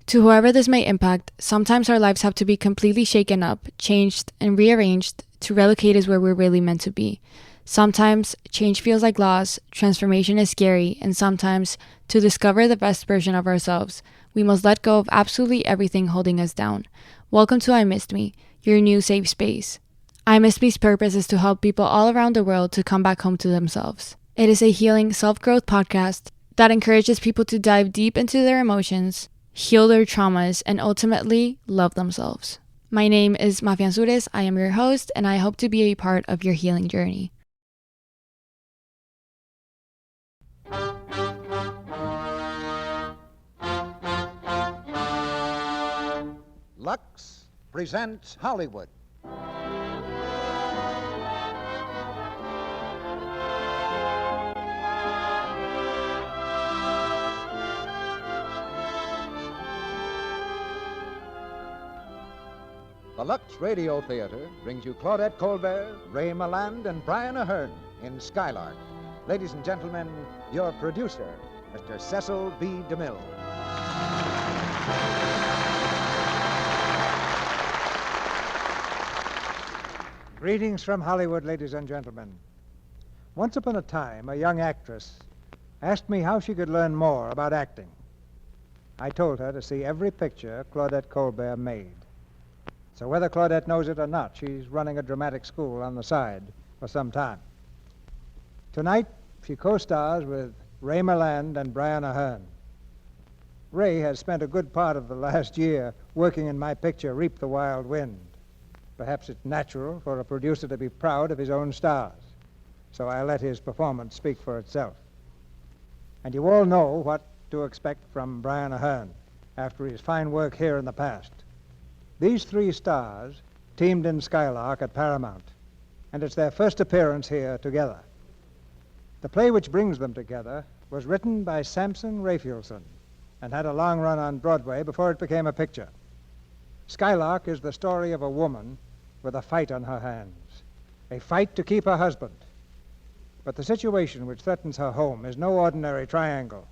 To whoever this may impact, sometimes our lives have to be completely shaken up, changed, and rearranged to relocate us where we're really meant to be. Sometimes change feels like loss, transformation is scary, and sometimes, to discover the best version of ourselves, we must let go of absolutely everything holding us down. Welcome to I Missed Me, your new safe space. I Missed Me's purpose is to help people all around the world to come back home to themselves. It is a healing self-growth podcast that encourages people to dive deep into their emotions, heal their traumas, and ultimately love themselves. My name is Mafia Ansures. I am your host, and I hope to be a part of your healing journey. Lux presents Hollywood. The Lux Radio Theater brings you Claudette Colbert, Ray Milland, and Brian Ahern in Skylark. Ladies and gentlemen, your producer, Mr. Cecil B. DeMille. Greetings from Hollywood, ladies and gentlemen. Once upon a time, a young actress asked me how she could learn more about acting. I told her to see every picture Claudette Colbert made. So whether Claudette knows it or not, she's running a dramatic school on the side for some time. Tonight, she co-stars with Ray Milland and Brian Ahern. Ray has spent a good part of the last year working in my picture, Reap the Wild Wind. Perhaps it's natural for a producer to be proud of his own stars, so I let his performance speak for itself. And you all know what to expect from Brian Ahern after his fine work here in the past. These three stars teamed in Skylark at Paramount, and it's their first appearance here together. The play which brings them together was written by Samson Raphaelson and had a long run on Broadway before it became a picture. Skylark is the story of a woman with a fight on her hands, a fight to keep her husband. But the situation which threatens her home is no ordinary triangle,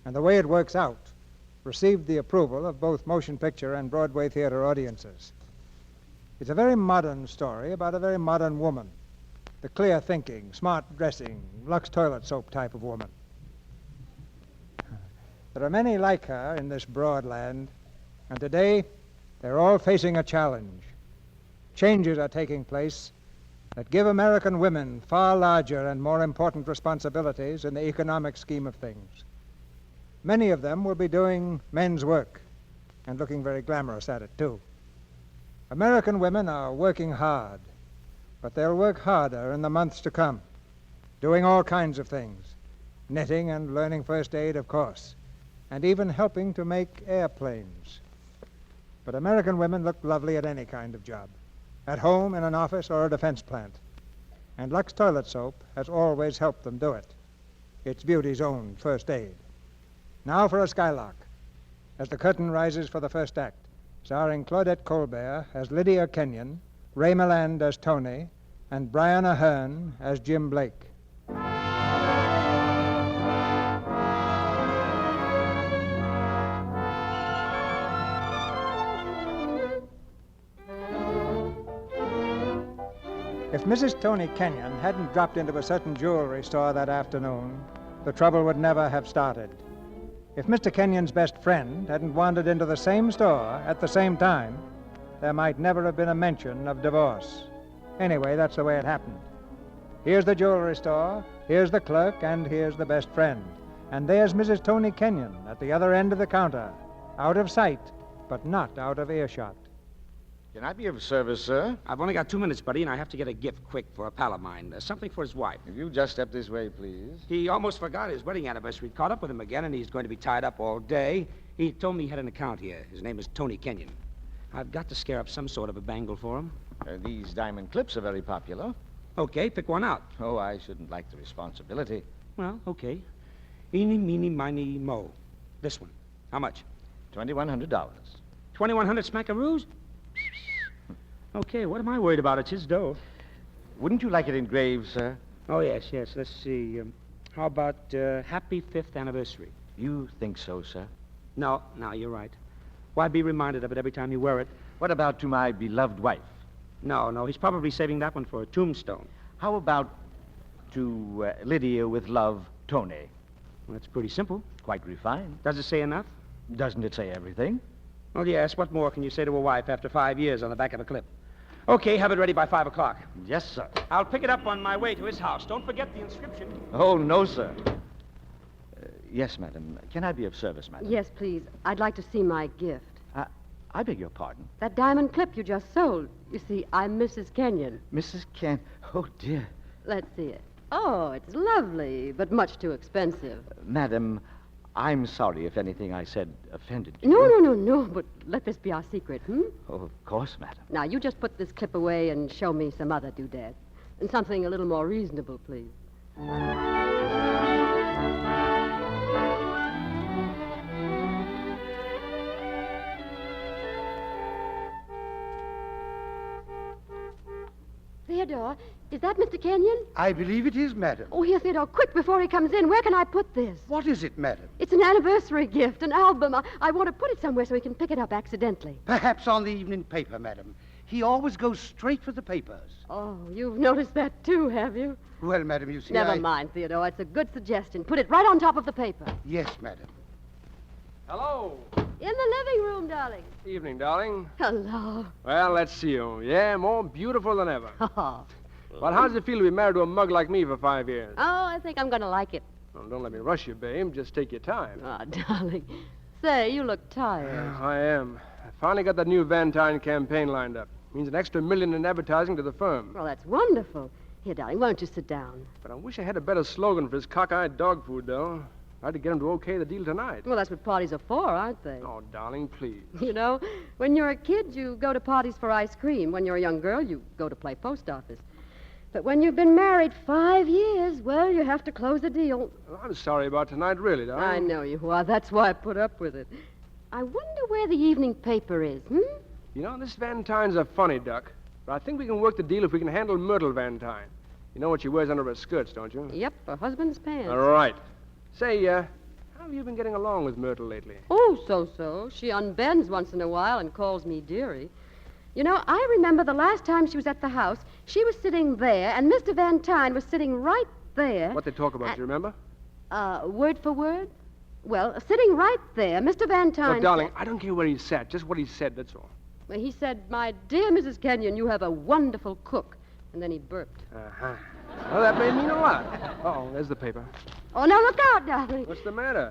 and the way it works out received the approval of both motion picture and Broadway theater audiences. It's a very modern story about a very modern woman, the clear-thinking, smart-dressing, Lux toilet soap type of woman. There are many like her in this broad land, and today they're all facing a challenge. Changes are taking place that give American women far larger and more important responsibilities in the economic scheme of things. Many of them will be doing men's work and looking very glamorous at it, too. American women are working hard, but they'll work harder in the months to come, doing all kinds of things, knitting and learning first aid, of course, and even helping to make airplanes. But American women look lovely at any kind of job, at home, in an office, or a defense plant. And Lux toilet soap has always helped them do it. It's beauty's own first aid. Now for a Skylark, as the curtain rises for the first act, starring Claudette Colbert as Lydia Kenyon, Ray Milland as Tony, and Brian Ahern as Jim Blake. If Mrs. Tony Kenyon hadn't dropped into a certain jewelry store that afternoon, the trouble would never have started. If Mr. Kenyon's best friend hadn't wandered into the same store at the same time, there might never have been a mention of divorce. Anyway, that's the way it happened. Here's the jewelry store, here's the clerk, and here's the best friend. And there's Mrs. Tony Kenyon at the other end of the counter, out of sight, but not out of earshot. Can I be of service, sir? I've only got 2 minutes, buddy, and I have to get a gift quick for a pal of mine. Something for his wife. If you just step this way, please. He almost forgot his wedding anniversary. Caught up with him again, and he's going to be tied up all day. He told me he had an account here. His name is Tony Kenyon. I've got to scare up some sort of a bangle for him. These diamond clips are very popular. Okay, pick one out. Oh, I shouldn't like the responsibility. Well, okay. Eeny, meeny, miny, mo. This one. How much? $2,100. 2,100 smackaroos? Okay, what am I worried about? It's his dough. Wouldn't you like it engraved, sir? Oh, yes. Let's see. How about happy 5th anniversary? You think so, sir? No, you're right. Why be reminded of it every time you wear it? What about to my beloved wife? No, he's probably saving that one for a tombstone. How about to Lydia with love, Tony? Well, that's pretty simple. Quite refined. Does it say enough? Doesn't it say everything? Well, yes. What more can you say to a wife after 5 years on the back of a clip? Okay, have it ready by 5 o'clock. Yes, sir. I'll pick it up on my way to his house. Don't forget the inscription. Oh, no, sir. Yes, madam. Can I be of service, madam? Yes, please. I'd like to see my gift. I beg your pardon. That diamond clip you just sold. You see, I'm Mrs. Kenyon. Mrs. Ken. Oh, dear. Let's see it. Oh, it's lovely, but much too expensive. Madam, I'm sorry if anything I said offended you. No, but let this be our secret, Oh, of course, madam. Now, you just put this clip away and show me some other doodad. And something a little more reasonable, please. Theodore, is that Mr. Kenyon? I believe it is, madam. Oh, here, Theodore, quick before he comes in. Where can I put this? What is it, madam? It's an anniversary gift, an album. I want to put it somewhere so he can pick it up accidentally. Perhaps on the evening paper, madam. He always goes straight for the papers. Oh, you've noticed that too, have you? Well, madam, you see, Never mind, Theodore. It's a good suggestion. Put it right on top of the paper. Yes, madam. Hello. In the living room, darling. Evening, darling. Hello. Well, let's see you. Yeah, more beautiful than ever. Oh, Well, how does it feel to be married to a mug like me for 5 years? I think I'm going to like it. Well, don't let me rush you, babe. Just take your time. Oh, darling. Say, you look tired. I am. I finally got that new Valentine campaign lined up. Means an extra $1 million in advertising to the firm. Well, that's wonderful. Here, darling, why don't you sit down? But I wish I had a better slogan for his cockeyed dog food, though. I had to get him to okay the deal tonight. Well, that's what parties are for, aren't they? Oh, darling, please. You know, when you're a kid, you go to parties for ice cream. When you're a young girl, you go to play post office. But when you've been married 5 years, well, you have to close the deal. Well, I'm sorry about tonight, really, darling. I know you are. That's why I put up with it. I wonder where the evening paper is, You know, this Valentine's a funny duck. But I think we can work the deal if we can handle Myrtle Valentine. You know what she wears under her skirts, don't you? Yep, her husband's pants. All right. Say, how have you been getting along with Myrtle lately? Oh, so-so. She unbends once in a while and calls me dearie. You know, I remember the last time she was at the house, she was sitting there, and Mr. Van Tyne was sitting right there. What they talk about, do you remember? Word for word? Well, sitting right there, Mr. Van Tyne... Look, darling, I don't care where he sat, just what he said, that's all. Well, he said, "My dear Mrs. Kenyon, you have a wonderful cook." And then he burped. Uh-huh. Well, that may mean a lot. Uh-oh, there's the paper. Oh, no, look out, darling. What's the matter?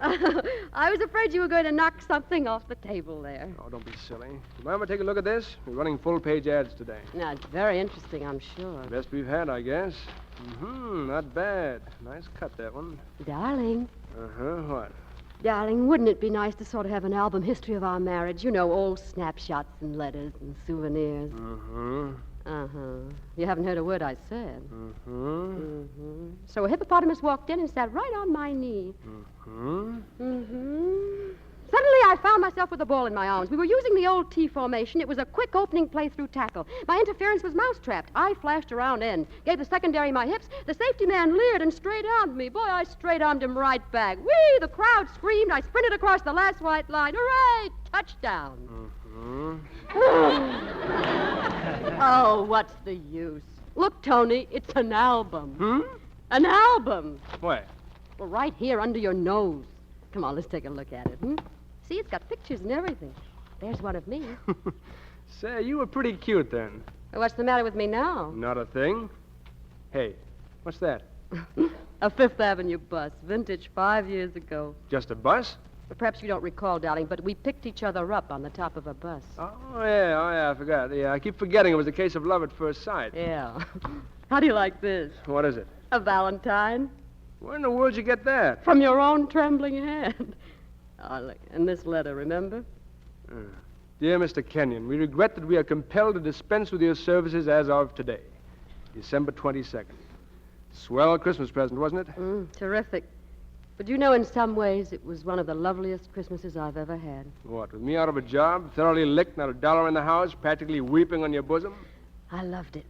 I was afraid you were going to knock something off the table there. Oh, don't be silly. You mind if I take a look at this? We're running full-page ads today. Now, it's very interesting, I'm sure. Best we've had, I guess. Not bad. Nice cut, that one. Darling. Uh-huh, what? Darling, wouldn't it be nice to sort of have an album history of our marriage? You know, old snapshots and letters and souvenirs. You haven't heard a word I said. So a hippopotamus walked in and sat right on my knee. Suddenly, I found myself with the ball in my arms. We were using the old T formation. It was a quick opening play through tackle. My interference was mousetrapped. I flashed around end, gave the secondary my hips. The safety man leered and straight-armed me. Boy, I straight-armed him right back. Whee! The crowd screamed. I sprinted across the last white line. Hooray! Touchdown. Oh, what's the use? Look, Tony, it's an album. An album. Where? Well, right here under your nose. Come on, let's take a look at it. See, it's got pictures and everything. There's one of me. Say, you were pretty cute then. What's the matter with me now? Not a thing. Hey, what's that? A Fifth Avenue bus, vintage 5 years ago. Just a bus? Well, perhaps you don't recall, darling, but we picked each other up on the top of a bus. Oh, yeah, I forgot. Yeah, I keep forgetting it was a case of love at first sight. Yeah. How do you like this? What is it? A Valentine. Where in the world did you get that? From your own trembling hand. Oh, look, and this letter, remember? Dear Mr. Kenyon, we regret that we are compelled to dispense with your services as of today, December 22nd. Swell Christmas present, wasn't it? Terrific. But you know, in some ways, it was one of the loveliest Christmases I've ever had. What, with me out of a job, thoroughly licked, not a dollar in the house, practically weeping on your bosom? I loved it.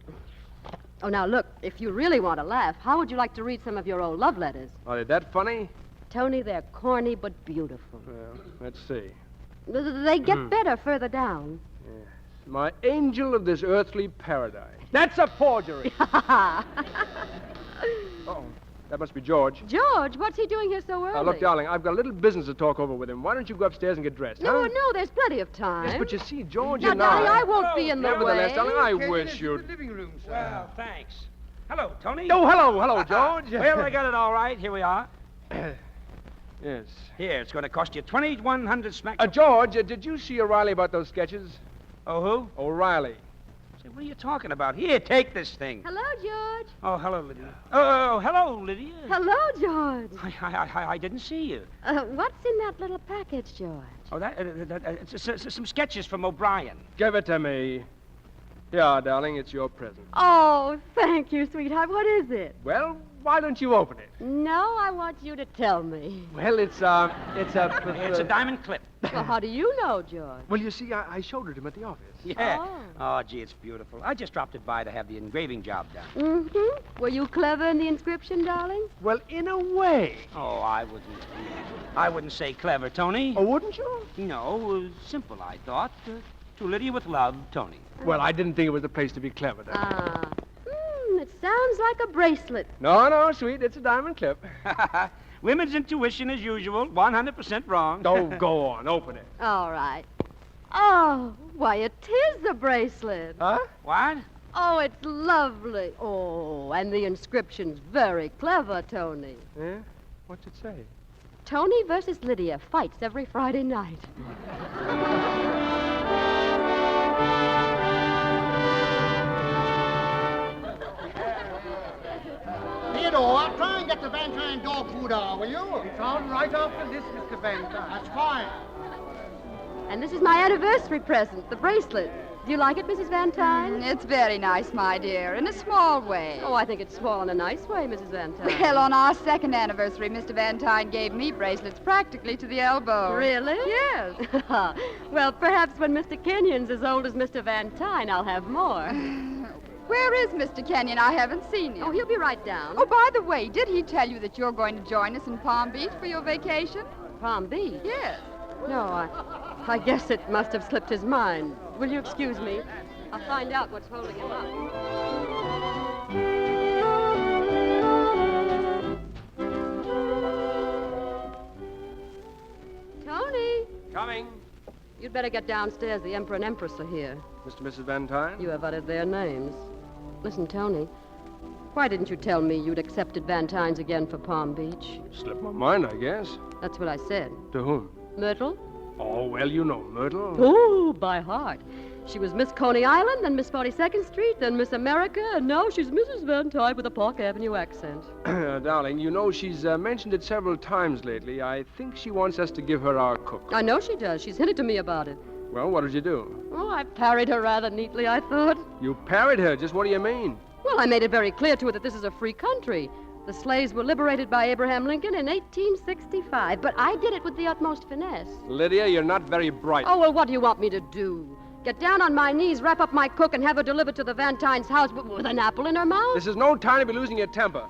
Oh, now, look, if you really want to laugh, how would you like to read some of your old love letters? Are they that funny? Tony, they're corny but beautiful. Well, let's see. They get better further down. Yes. My angel of this earthly paradise. That's a forgery. Oh, that must be George. George, what's he doing here so early? Look, darling, I've got a little business to talk over with him. Why don't you go upstairs and get dressed, No, huh? no, there's plenty of time. Yes, but you see, George Now, and darling, I won't be in the Nevertheless, way. darling, I Kenyon, wish it's you'd... the living room, sir. Well, thanks. Hello, Tony. Oh, hello, George. Well, I got it all right. Here we are. Yes. Here, it's going to cost you 2,100 smacks. George, did you see O'Reilly about those sketches? Oh, who? O'Reilly. Say, what are you talking about? Here, take this thing. Hello, George. Oh, hello, Lydia. Oh, hello, Lydia. Hello, George. I didn't see you. What's in that little package, George? Oh, it's some sketches from O'Brien. Give it to me. Yeah, darling, it's your present. Oh, thank you, sweetheart. What is it? Well, why don't you open it? No, I want you to tell me. Well, it's a... It's a diamond clip. Well, how do you know, George? Well, you see, I showed it to him at the office. Yeah. Oh. Oh, gee, it's beautiful. I just dropped it by to have the engraving job done. Mm-hmm. Were you clever in the inscription, darling? Well, in a way. Oh, I wouldn't say clever, Tony. Oh, wouldn't you? No, simple, I thought. To Lydia with love, Tony. Well, I didn't think it was the place to be clever, darling. Ah. It sounds like a bracelet. No, sweet, it's a diamond clip. Women's intuition, as usual, 100% wrong. Oh, go on, open it. All right. Oh, why, it is a bracelet. Huh? What? Oh, it's lovely. Oh, and the inscription's very clever, Tony. Yeah? What's it say? Tony versus Lydia fights every Friday night. Theodore, try and get the Van Tine dog food hour, will you? It's on right after this, Mr. Van Dyke. That's fine. And this is my anniversary present, the bracelet. Do you like it, Mrs. Van Tine? It's very nice, my dear, in a small way. Oh, I think it's small in a nice way, Mrs. Van Tine. Well, on our second anniversary, Mr. Van Tine gave me bracelets practically to the elbow. Really? Yes. Well, perhaps when Mr. Kenyon's as old as Mr. Van Tine, I'll have more. Where is Mr. Kenyon? I haven't seen him. Oh, he'll be right down. Oh, by the way, did he tell you that you're going to join us in Palm Beach for your vacation? Palm Beach? Yes. No, I guess it must have slipped his mind. Will you excuse me? I'll find out what's holding him up. Tony! Coming. You'd better get downstairs. The Emperor and Empress are here. Mr. and Mrs. Van Tine? You have uttered their names. Listen, Tony, why didn't you tell me you'd accepted Van Tine's again for Palm Beach? Slipped my mind, I guess. That's what I said. To whom? Myrtle? Oh, well, you know Myrtle. Oh, by heart. She was Miss Coney Island, then Miss 42nd Street, then Miss America, and now she's Mrs. Van Tine with a Park Avenue accent. Darling, you know she's mentioned it several times lately. I think she wants us to give her our cook. I know she does. She's hinted to me about it. Well, what did you do? Oh, I parried her rather neatly, I thought. You parried her. Just what do you mean? Well, I made it very clear to her that this is a free country. The slaves were liberated by Abraham Lincoln in 1865, but I did it with the utmost finesse. Lydia, you're not very bright. Oh, well, what do you want me to do? Get down on my knees, wrap up my cook, and have her delivered to the Van Tine's house with an apple in her mouth? This is no time to be losing your temper.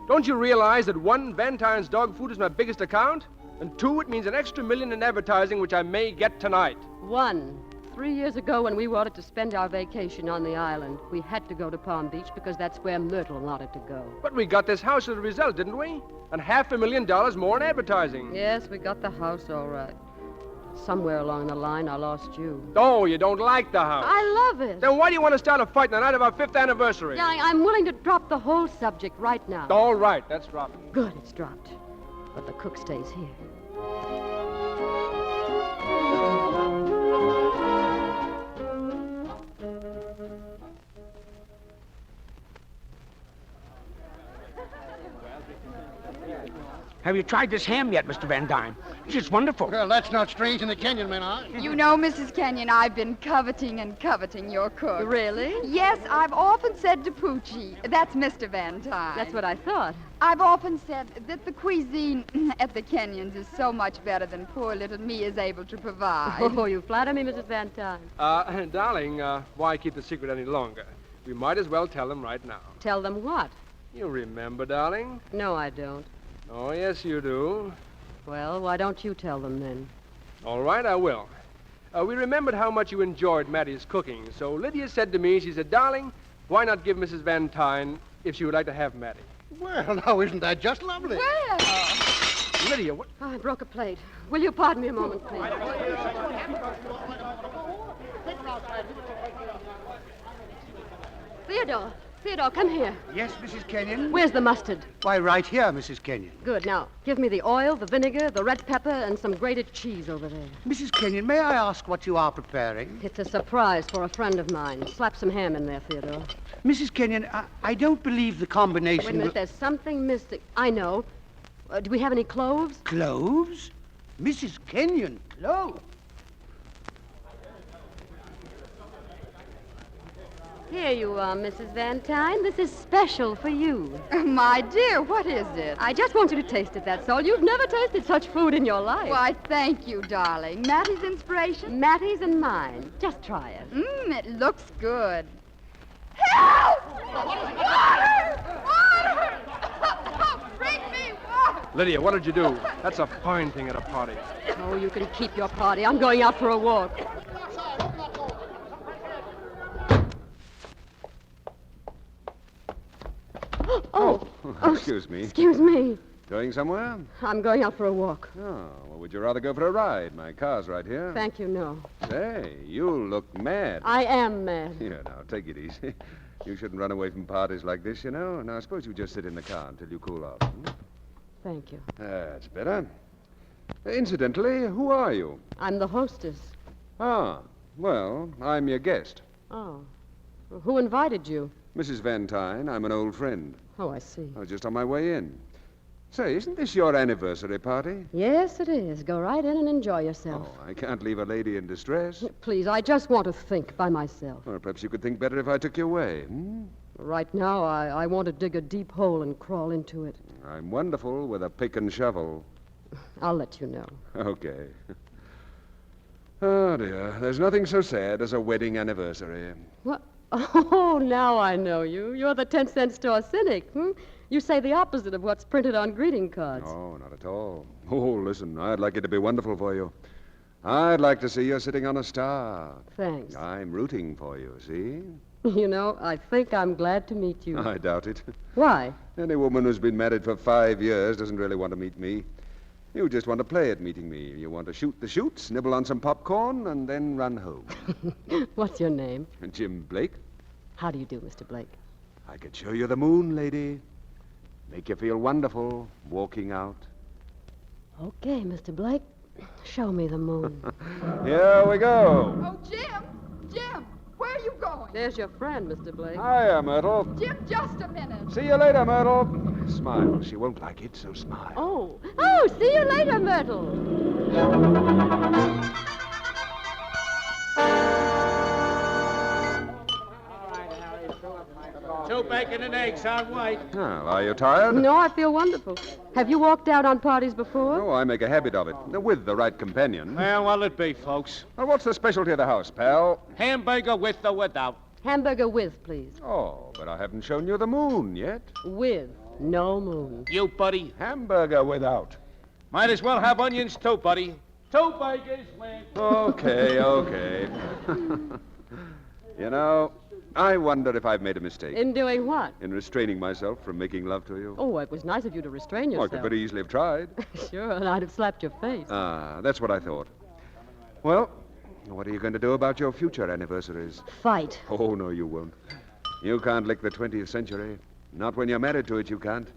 Don't you realize that one, Van Tine's dog food is my biggest account? And two, it means an extra $1 million in advertising, which I may get tonight. 1, 3 years ago, when we wanted to spend our vacation on the island, we had to go to Palm Beach because that's where Myrtle wanted to go. But we got this house as a result, didn't we? And $500,000 more in advertising. Yes, we got the house all right. Somewhere along the line, I lost you. Oh, you don't like the house. I love it. Then why do you want to start a fight on the night of our 5th anniversary? Yeah, I'm willing to drop the whole subject right now. All right, that's dropping. Good, it's dropped. But the cook stays here. Have you tried this ham yet, Mr. Van Dyne? It's just wonderful. Well, that's not strange in the Kenyon men, huh? You know, Mrs. Kenyon, I've been coveting your cook. Really? Yes, I've often said to Poochie, that's Mr. Van Tine. That's what I thought. I've often said that the cuisine at the Kenyons is so much better than poor little me is able to provide. Oh, you flatter me, Mrs. Van Tine. Darling, why keep the secret any longer? We might as well tell them right now. Tell them what? You remember, darling? No, I don't. Oh, yes, you do. Well, why don't you tell them then? All right, I will. We remembered how much you enjoyed Mattie's cooking, so Lydia said to me, she said, darling, why not give Mrs. Van Tyne if she would like to have Mattie? Well, now, isn't that just lovely? Well, Lydia, what? Oh, I broke a plate. Will you pardon me a moment, please? Theodore, come here. Yes, Mrs. Kenyon? Where's the mustard? Why, right here, Mrs. Kenyon. Good. Now, give me the oil, the vinegar, the red pepper, and some grated cheese over there. Mrs. Kenyon, may I ask what you are preparing? It's a surprise for a friend of mine. Slap some ham in there, Theodore. Mrs. Kenyon, I don't believe the combination... Wait a minute, there's something missing. I know. Do we have any cloves? Cloves? Mrs. Kenyon, cloves? Here you are, Mrs. Van Tyne. This is special for you. My dear, what is it? I just want you to taste it, that's all. You've never tasted such food in your life. Why, thank you, darling. Mattie's inspiration? Mattie's and mine. Just try it. It looks good. Help! Water! Water! Bring me water! Lydia, what did you do? That's a fine thing at a party. Oh, you can keep your party. I'm going out for a walk. Oh. Excuse me. Excuse me. Going somewhere? I'm going out for a walk. Oh, well, would you rather go for a ride? My car's right here. Thank you, no. Say, you look mad. I am mad. Here, now, take it easy. You shouldn't run away from parties like this, you know. Now, suppose you just sit in the car until you cool off. Thank you. That's better. Incidentally, who are you? I'm the hostess. Ah, well, I'm your guest. Oh. Who invited you? Mrs. Van Tyne. I'm an old friend. Oh, I see. I was just on my way in. Say, isn't this your anniversary party? Yes, it is. Go right in and enjoy yourself. Oh, I can't leave a lady in distress. Please, I just want to think by myself. Well, perhaps you could think better if I took you away. Right now, I want to dig a deep hole and crawl into it. I'm wonderful with a pick and shovel. I'll let you know. Okay. Oh, dear. There's nothing so sad as a wedding anniversary. What? Oh, now I know you. You're the 10-cent store cynic, You say the opposite of what's printed on greeting cards. No, not at all. Oh, listen, I'd like it to be wonderful for you. I'd like to see you sitting on a star. Thanks. I'm rooting for you, see? You know, I think I'm glad to meet you. I doubt it. Why? Any woman who's been married for 5 years doesn't really want to meet me. You just want to play at meeting me. You want to shoot the chutes, nibble on some popcorn, and then run home. What's your name? Jim Blake. How do you do, Mr. Blake? I could show you the moon, lady. Make you feel wonderful walking out. Okay, Mr. Blake. Show me the moon. Here we go. Oh, Jim! Jim! Where are you going? There's your friend, Mr. Blake. Hiya, Myrtle. Jim, just a minute. See you later, Myrtle. Smile. She won't like it, so smile. Oh, see you later, Myrtle. Two bacon and eggs on white. Well, are you tired? No, I feel wonderful. Have you walked out on parties before? Oh, I make a habit of it. With the right companion. Well, what'll it be, folks? Well, what's the specialty of the house, pal? Hamburger with or without? Hamburger with, please. Oh, but I haven't shown you the moon yet. With. No moon. You, buddy? Hamburger without. Might as well have onions, too, buddy. Two burgers with... Okay. You know, I wonder if I've made a mistake. In doing what? In restraining myself from making love to you. Oh, it was nice of you to restrain Oh, I yourself. could very easily have tried. Sure, and I'd have slapped your face. Ah, that's what I thought. Well, what are you going to do about your future anniversaries? Fight. Oh, no, you won't. You can't lick the 20th century. Not when you're married to it, you can't.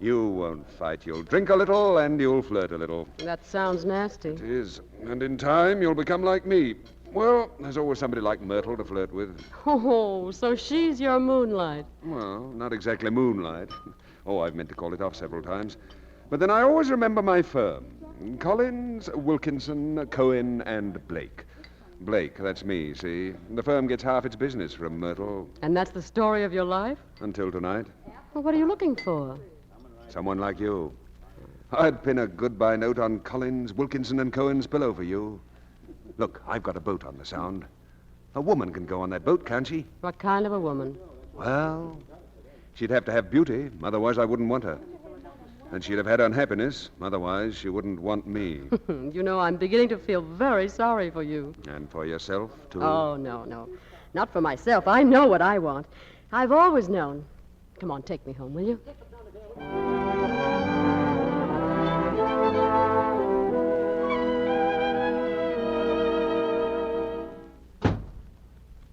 You won't fight. You'll drink a little and you'll flirt a little. That sounds nasty. It is. And in time, you'll become like me. Well, there's always somebody like Myrtle to flirt with. Oh, so she's your moonlight. Well, not exactly moonlight. Oh, I've meant to call it off several times. But then I always remember my firm. Collins, Wilkinson, Cohen, and Blake. Blake, that's me, see? The firm gets half its business from Myrtle. And that's the story of your life? Until tonight. Well, what are you looking for? Someone like you. I'd pin a goodbye note on Collins, Wilkinson, and Cohen's pillow for you. Look, I've got a boat on the Sound. A woman can go on that boat, can't she? What kind of a woman? Well, she'd have to have beauty, otherwise I wouldn't want her. And she'd have had unhappiness. Otherwise, she wouldn't want me. You know, I'm beginning to feel very sorry for you. And for yourself, too? Oh, no. Not for myself. I know what I want. I've always known. Come on, take me home, will you?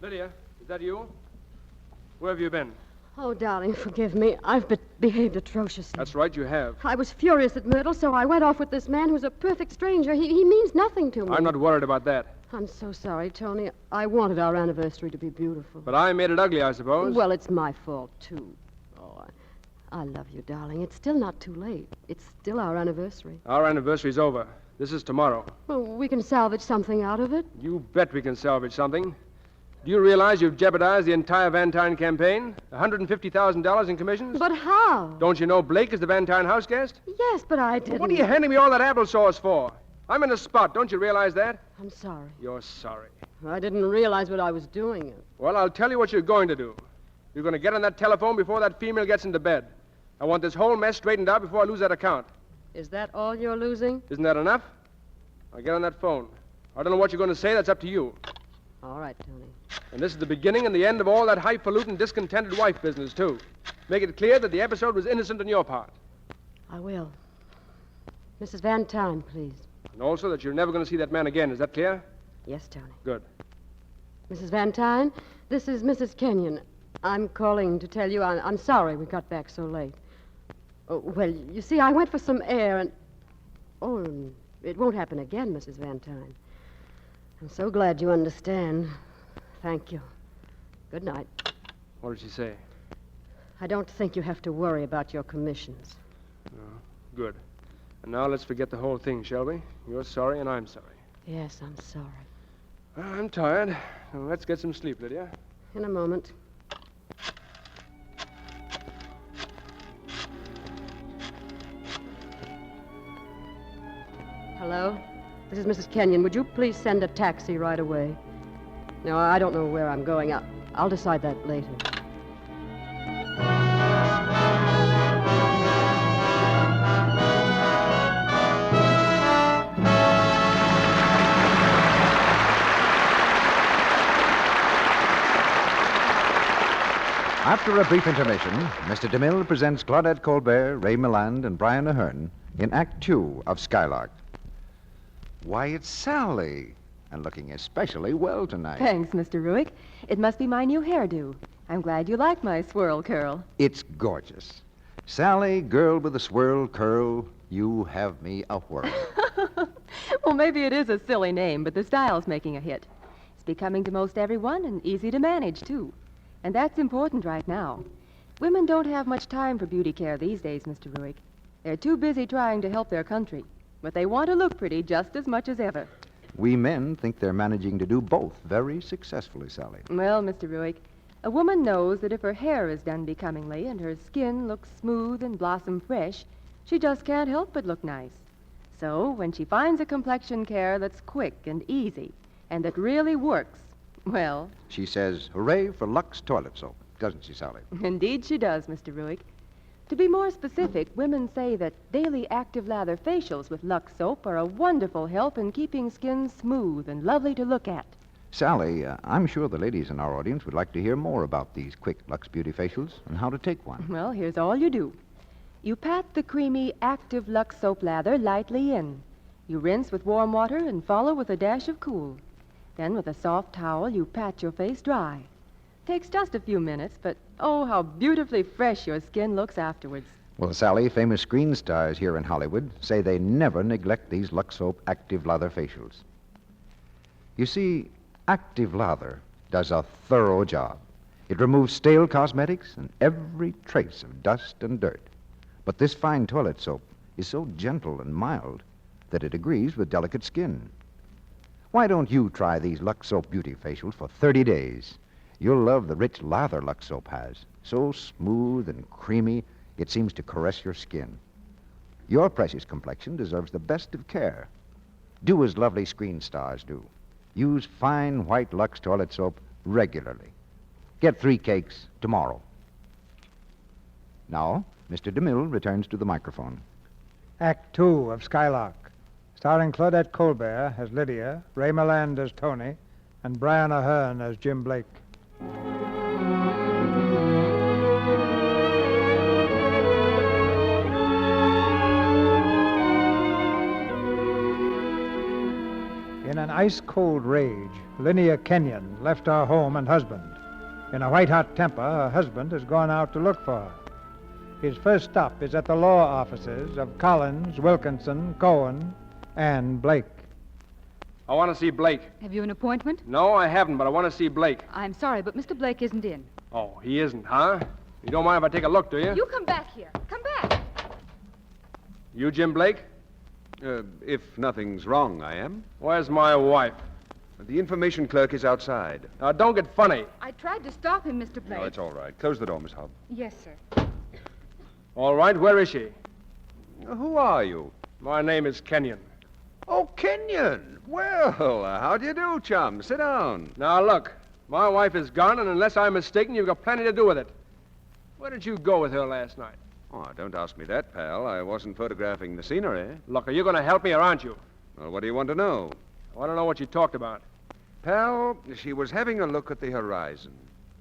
Lydia, is that you? Where have you been? Oh, darling, forgive me. I've behaved atrociously. That's right, you have. I was furious at Myrtle, so I went off with this man who's a perfect stranger. He means nothing to me. I'm not worried about that. I'm so sorry, Tony. I wanted our anniversary to be beautiful. But I made it ugly, I suppose. Well, it's my fault, too. Oh, I love you, darling. It's still not too late. It's still our anniversary. Our anniversary's over. This is tomorrow. Well, we can salvage something out of it. You bet we can salvage something. Do you realize you've jeopardized the entire Van Tyne campaign? $150,000 in commissions? But how? Don't you know Blake is the Van Tyne house guest? Yes, but I didn't. What are you handing me all that applesauce for? I'm in a spot. Don't you realize that? I'm sorry. You're sorry. I didn't realize what I was doing. Well, I'll tell you what you're going to do. You're going to get on that telephone before that female gets into bed. I want this whole mess straightened out before I lose that account. Is that all you're losing? Isn't that enough? I'll get on that phone. I don't know what you're going to say. That's up to you. All right, Tony. And this is the beginning and the end of all that highfalutin, discontented wife business, too. Make it clear that the episode was innocent on your part. I will. Mrs. Van Tyne, please. And also that you're never going to see that man again. Is that clear? Yes, Tony. Good. Mrs. Van Tyne, this is Mrs. Kenyon. I'm calling to tell you I'm sorry we got back so late. Oh, well, you see, I went for some air and... Oh, it won't happen again, Mrs. Van Tyne. I'm so glad you understand. Thank you. Good night. What did she say? I don't think you have to worry about your commissions. Oh, good. And now let's forget the whole thing, shall we? You're sorry and I'm sorry. Yes, I'm sorry. Well, I'm tired. Now, let's get some sleep, Lydia. In a moment. Hello? This is Mrs. Kenyon. Would you please send a taxi right away? No, I don't know where I'm going. I'll decide that later. After a brief intermission, Mr. DeMille presents Claudette Colbert, Ray Milland, and Brian Ahern in Act Two of Skylark. Why, it's Sally, and looking especially well tonight. Thanks, Mr. Ruick. It must be my new hairdo. I'm glad you like my swirl curl. It's gorgeous. Sally, girl with a swirl curl, you have me a whirl. Well, maybe it is a silly name, but the style's making a hit. It's becoming to most everyone and easy to manage, too. And that's important right now. Women don't have much time for beauty care these days, Mr. Ruick. They're too busy trying to help their country. But they want to look pretty just as much as ever. We men think they're managing to do both very successfully, Sally. Well, Mr. Ruick, a woman knows that if her hair is done becomingly and her skin looks smooth and blossom fresh, she just can't help but look nice. So when she finds a complexion care that's quick and easy and that really works, well... She says, hooray for Lux toilet soap, doesn't she, Sally? Indeed she does, Mr. Ruick. To be more specific, women say that daily active lather facials with Lux soap are a wonderful help in keeping skin smooth and lovely to look at. Sally, I'm sure the ladies in our audience would like to hear more about these quick Lux Beauty facials and how to take one. Well, here's all you do. You pat the creamy, active Lux soap lather lightly in. You rinse with warm water and follow with a dash of cool. Then with a soft towel, you pat your face dry. Takes just a few minutes, but oh, how beautifully fresh your skin looks afterwards. Well, Sally, famous screen stars here in Hollywood say they never neglect these Lux Soap Active Lather facials. You see, Active Lather does a thorough job. It removes stale cosmetics and every trace of dust and dirt. But this fine toilet soap is so gentle and mild that it agrees with delicate skin. Why don't you try these Lux Soap Beauty facials for 30 days? You'll love the rich lather Lux soap has. So smooth and creamy, it seems to caress your skin. Your precious complexion deserves the best of care. Do as lovely screen stars do. Use fine white Lux toilet soap regularly. Get 3 cakes tomorrow. Now, Mr. DeMille returns to the microphone. Act 2 of Skylark, starring Claudette Colbert as Lydia, Ray Milland as Tony, and Brian Ahern as Jim Blake. In an ice-cold rage, Linnea Kenyon left her home and husband. In a white-hot temper, her husband has gone out to look for her. His first stop is at the law offices of Collins, Wilkinson, Cohen, and Blake. I want to see Blake. Have you an appointment? No, I haven't, but I want to see Blake. I'm sorry, but Mr. Blake isn't in. Oh, he isn't, huh? You don't mind if I take a look, do you? You come back here. Come back. You Jim Blake? If nothing's wrong, I am. Where's my wife? The information clerk is outside. Now, don't get funny. I tried to stop him, Mr. Blake. No, it's all right. Close the door, Miss Hobb. Yes, sir. All right, where is she? Who are you? My name is Kenyon. Oh, Kenyon. Well, how do you do, chum? Sit down. Now, look, my wife is gone, and unless I'm mistaken, you've got plenty to do with it. Where did you go with her last night? Oh, don't ask me that, pal. I wasn't photographing the scenery. Look, are you going to help me or aren't you? Well, what do you want to know? I want to know what you talked about. Pal, she was having a look at the horizon.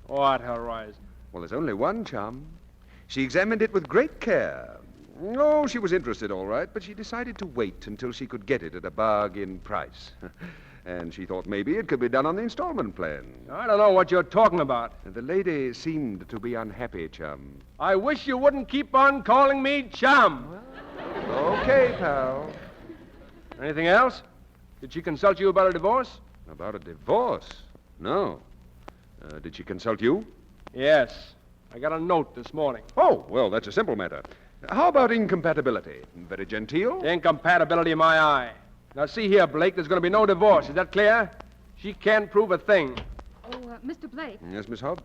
What horizon? Well, there's only one, chum. She examined it with great care. Oh, she was interested, all right, but she decided to wait until she could get it at a bargain price. And she thought maybe it could be done on the installment plan. I don't know what you're talking about. The lady seemed to be unhappy, chum. I wish you wouldn't keep on calling me chum. Okay, pal. Anything else? Did she consult you about a divorce? About a divorce? No. Did she consult you? Yes. I got a note this morning. Oh, well, that's a simple matter. How about incompatibility? Very genteel? Incompatibility in my eye. Now, see here, Blake, there's going to be no divorce. Is that clear? She can't prove a thing. Oh, Mr. Blake. Yes, Miss Hobb?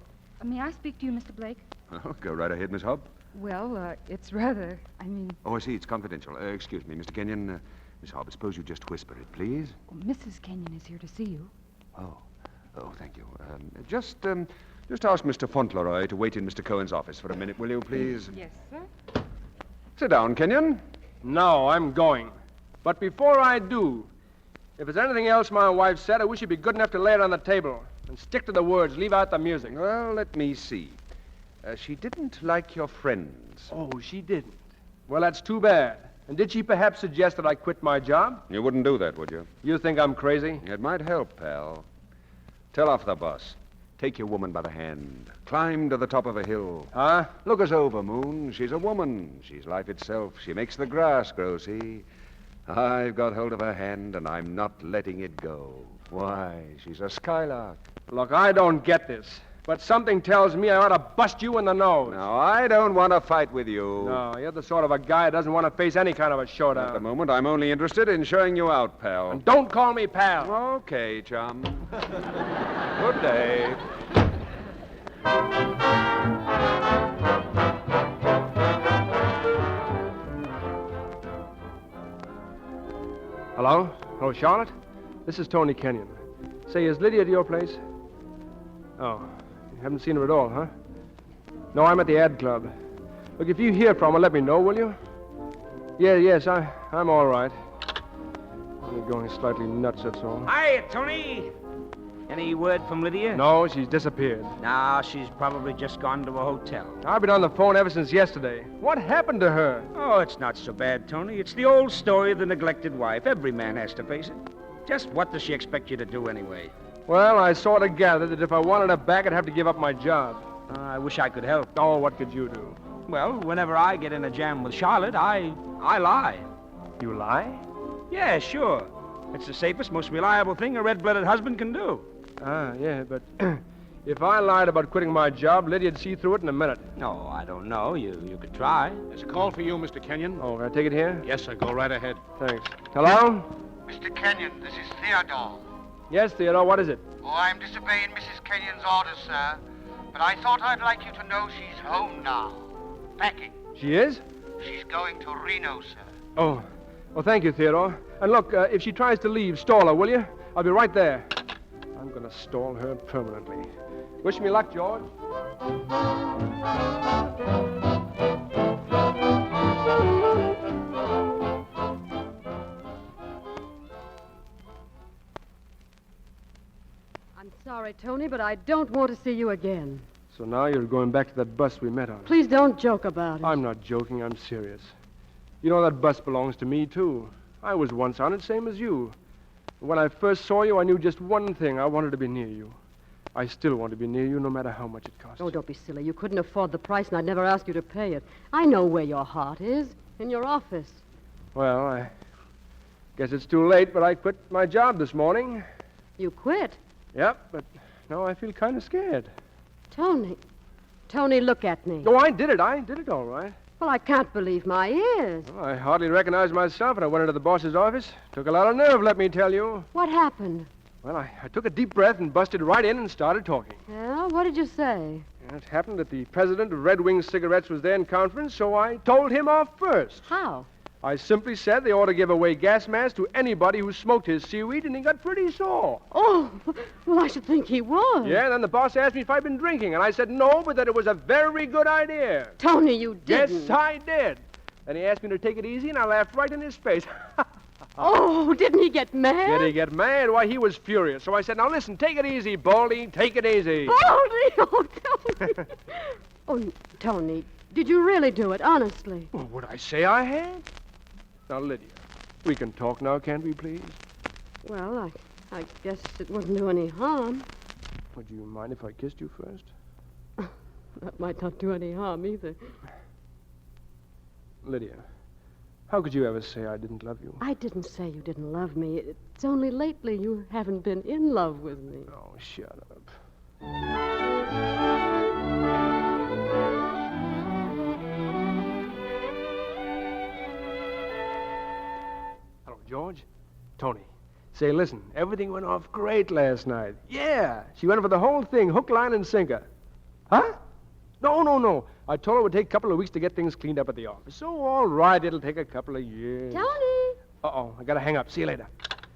May I speak to you, Mr. Blake? Oh, go right ahead, Miss Hobb. Well, it's rather, Oh, I see. It's confidential. Excuse me, Mr. Kenyon. Miss Hobb, suppose you just whisper it, please. Mrs. Kenyon is here to see you. Oh, thank you. Just ask Mr. Fauntleroy to wait in Mr. Cohen's office for a minute, will you, please? Yes, sir. Sit down, Kenyon. No, I'm going. But before I do, if there's anything else my wife said, I wish you'd be good enough to lay it on the table. And stick to the words. Leave out the music. Well, let me see. She didn't like your friends. Oh, she didn't. Well, that's too bad. And did she perhaps suggest that I quit my job? You wouldn't do that, would you? You think I'm crazy? It might help, pal. Tell off the bus. Take your woman by the hand. Climb to the top of a hill. Huh? Look us over, Moon. She's a woman. She's life itself. She makes the grass grow, see? I've got hold of her hand, and I'm not letting it go. Why, she's a skylark. Look, I don't get this. But something tells me I ought to bust you in the nose. Now, I don't want to fight with you. No, you're the sort of a guy who doesn't want to face any kind of a showdown. At the moment, I'm only interested in showing you out, pal. And don't call me pal. Okay, chum. Good day. Hello? Hello, Charlotte? This is Tony Kenyon. Say, is Lydia at your place? Oh, you haven't seen her at all, huh? No, I'm at the ad club. Look, if you hear from her, let me know, will you? Yes, I'm all right. Only going slightly nuts, that's all. Hi, Tony. Any word from Lydia? No, she's disappeared. No, she's probably just gone to a hotel. I've been on the phone ever since yesterday. What happened to her? Oh, it's not so bad, Tony. It's the old story of the neglected wife. Every man has to face it. Just what does she expect you to do anyway? Well, I sort of gathered that if I wanted her back, I'd have to give up my job. I wish I could help. Oh, what could you do? Well, whenever I get in a jam with Charlotte, I lie. You lie? Yeah, sure. It's the safest, most reliable thing a red-blooded husband can do. Yeah, but if I lied about quitting my job, Lydia'd see through it in a minute. No, I don't know. You could try. There's a call for you, Mr. Kenyon. Oh, can I take it here? Yes, sir. Go right ahead. Thanks. Hello? Mr. Kenyon, this is Theodore. Yes, Theodore, what is it? Oh, I'm disobeying Mrs. Kenyon's orders, sir. But I thought I'd like you to know she's home now. Packing. She is? She's going to Reno, sir. Oh, thank you, Theodore. And look, if she tries to leave, stall her, will you? I'll be right there. I'm going to stall her permanently. Wish me luck, George. I'm sorry, Tony, but I don't want to see you again. So now you're going back to that bus we met on. Please don't joke about it. I'm not joking. I'm serious. You know, that bus belongs to me, too. I was once on it, same as you. When I first saw you, I knew just one thing. I wanted to be near you. I still want to be near you, no matter how much it costs. Oh, don't be silly. You couldn't afford the price, and I'd never ask you to pay it. I know where your heart is. In your office. Well, I guess it's too late, but I quit my job this morning. You quit? Yep, but now I feel kind of scared. Tony. Tony, look at me. Oh, I did it all right. Well, I can't believe my ears. Well, I hardly recognized myself, and I went into the boss's office. Took a lot of nerve, let me tell you. What happened? Well, I took a deep breath and busted right in and started talking. Yeah? What did you say? It happened that the president of Red Wing Cigarettes was there in conference, so I told him off first. How? I simply said they ought to give away gas masks to anybody who smoked his seaweed, and he got pretty sore. Oh, well, I should think he was. Yeah, and then the boss asked me if I'd been drinking, and I said no, but that it was a very good idea. Tony, you didn't. Yes, I did. Then he asked me to take it easy, and I laughed right in his face. Oh, didn't he get mad? Did he get mad? Why, he was furious. So I said, now listen, take it easy, Baldy, take it easy. Baldy? Oh, Tony. Oh, Tony, did you really do it, honestly? Well, would I say I had? Now, Lydia, we can talk now, can't we, please? Well, I guess it wouldn't do any harm. Would you mind if I kissed you first? That might not do any harm, either. Lydia, how could you ever say I didn't love you? I didn't say you didn't love me. It's only lately you haven't been in love with me. Oh, shut up. Hello, George. Tony. Say, listen, everything went off great last night. Yeah, she went for the whole thing, hook, line, and sinker. Huh? No. I told her it would take a couple of weeks to get things cleaned up at the office. So, all right, it'll take a couple of years. Tony! Uh-oh, I gotta hang up. See you later.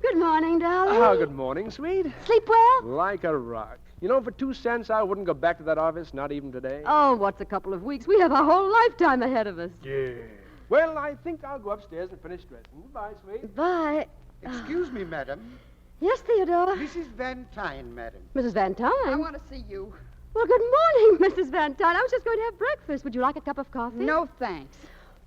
Good morning, darling. Oh, good morning, sweet. Sleep well? Like a rock. You know, for 2 cents, I wouldn't go back to that office, not even today. Oh, what's a couple of weeks? We have a whole lifetime ahead of us. Yeah. Well, I think I'll go upstairs and finish dressing. Goodbye, sweet. Bye. Excuse me, madam. Yes, Theodore? Mrs. Van Tyne, madam. Mrs. Van Tyne? I want to see you. Well, good morning, Mrs. Van Tyne. I was just going to have breakfast. Would you like a cup of coffee? No, thanks.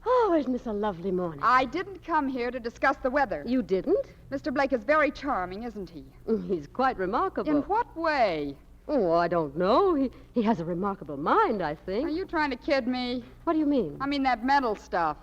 Oh, isn't this a lovely morning? I didn't come here to discuss the weather. You didn't? Mr. Blake is very charming, isn't he? He's quite remarkable. In what way? Oh, I don't know. He has a remarkable mind, I think. Are you trying to kid me? What do you mean? I mean that mental stuff.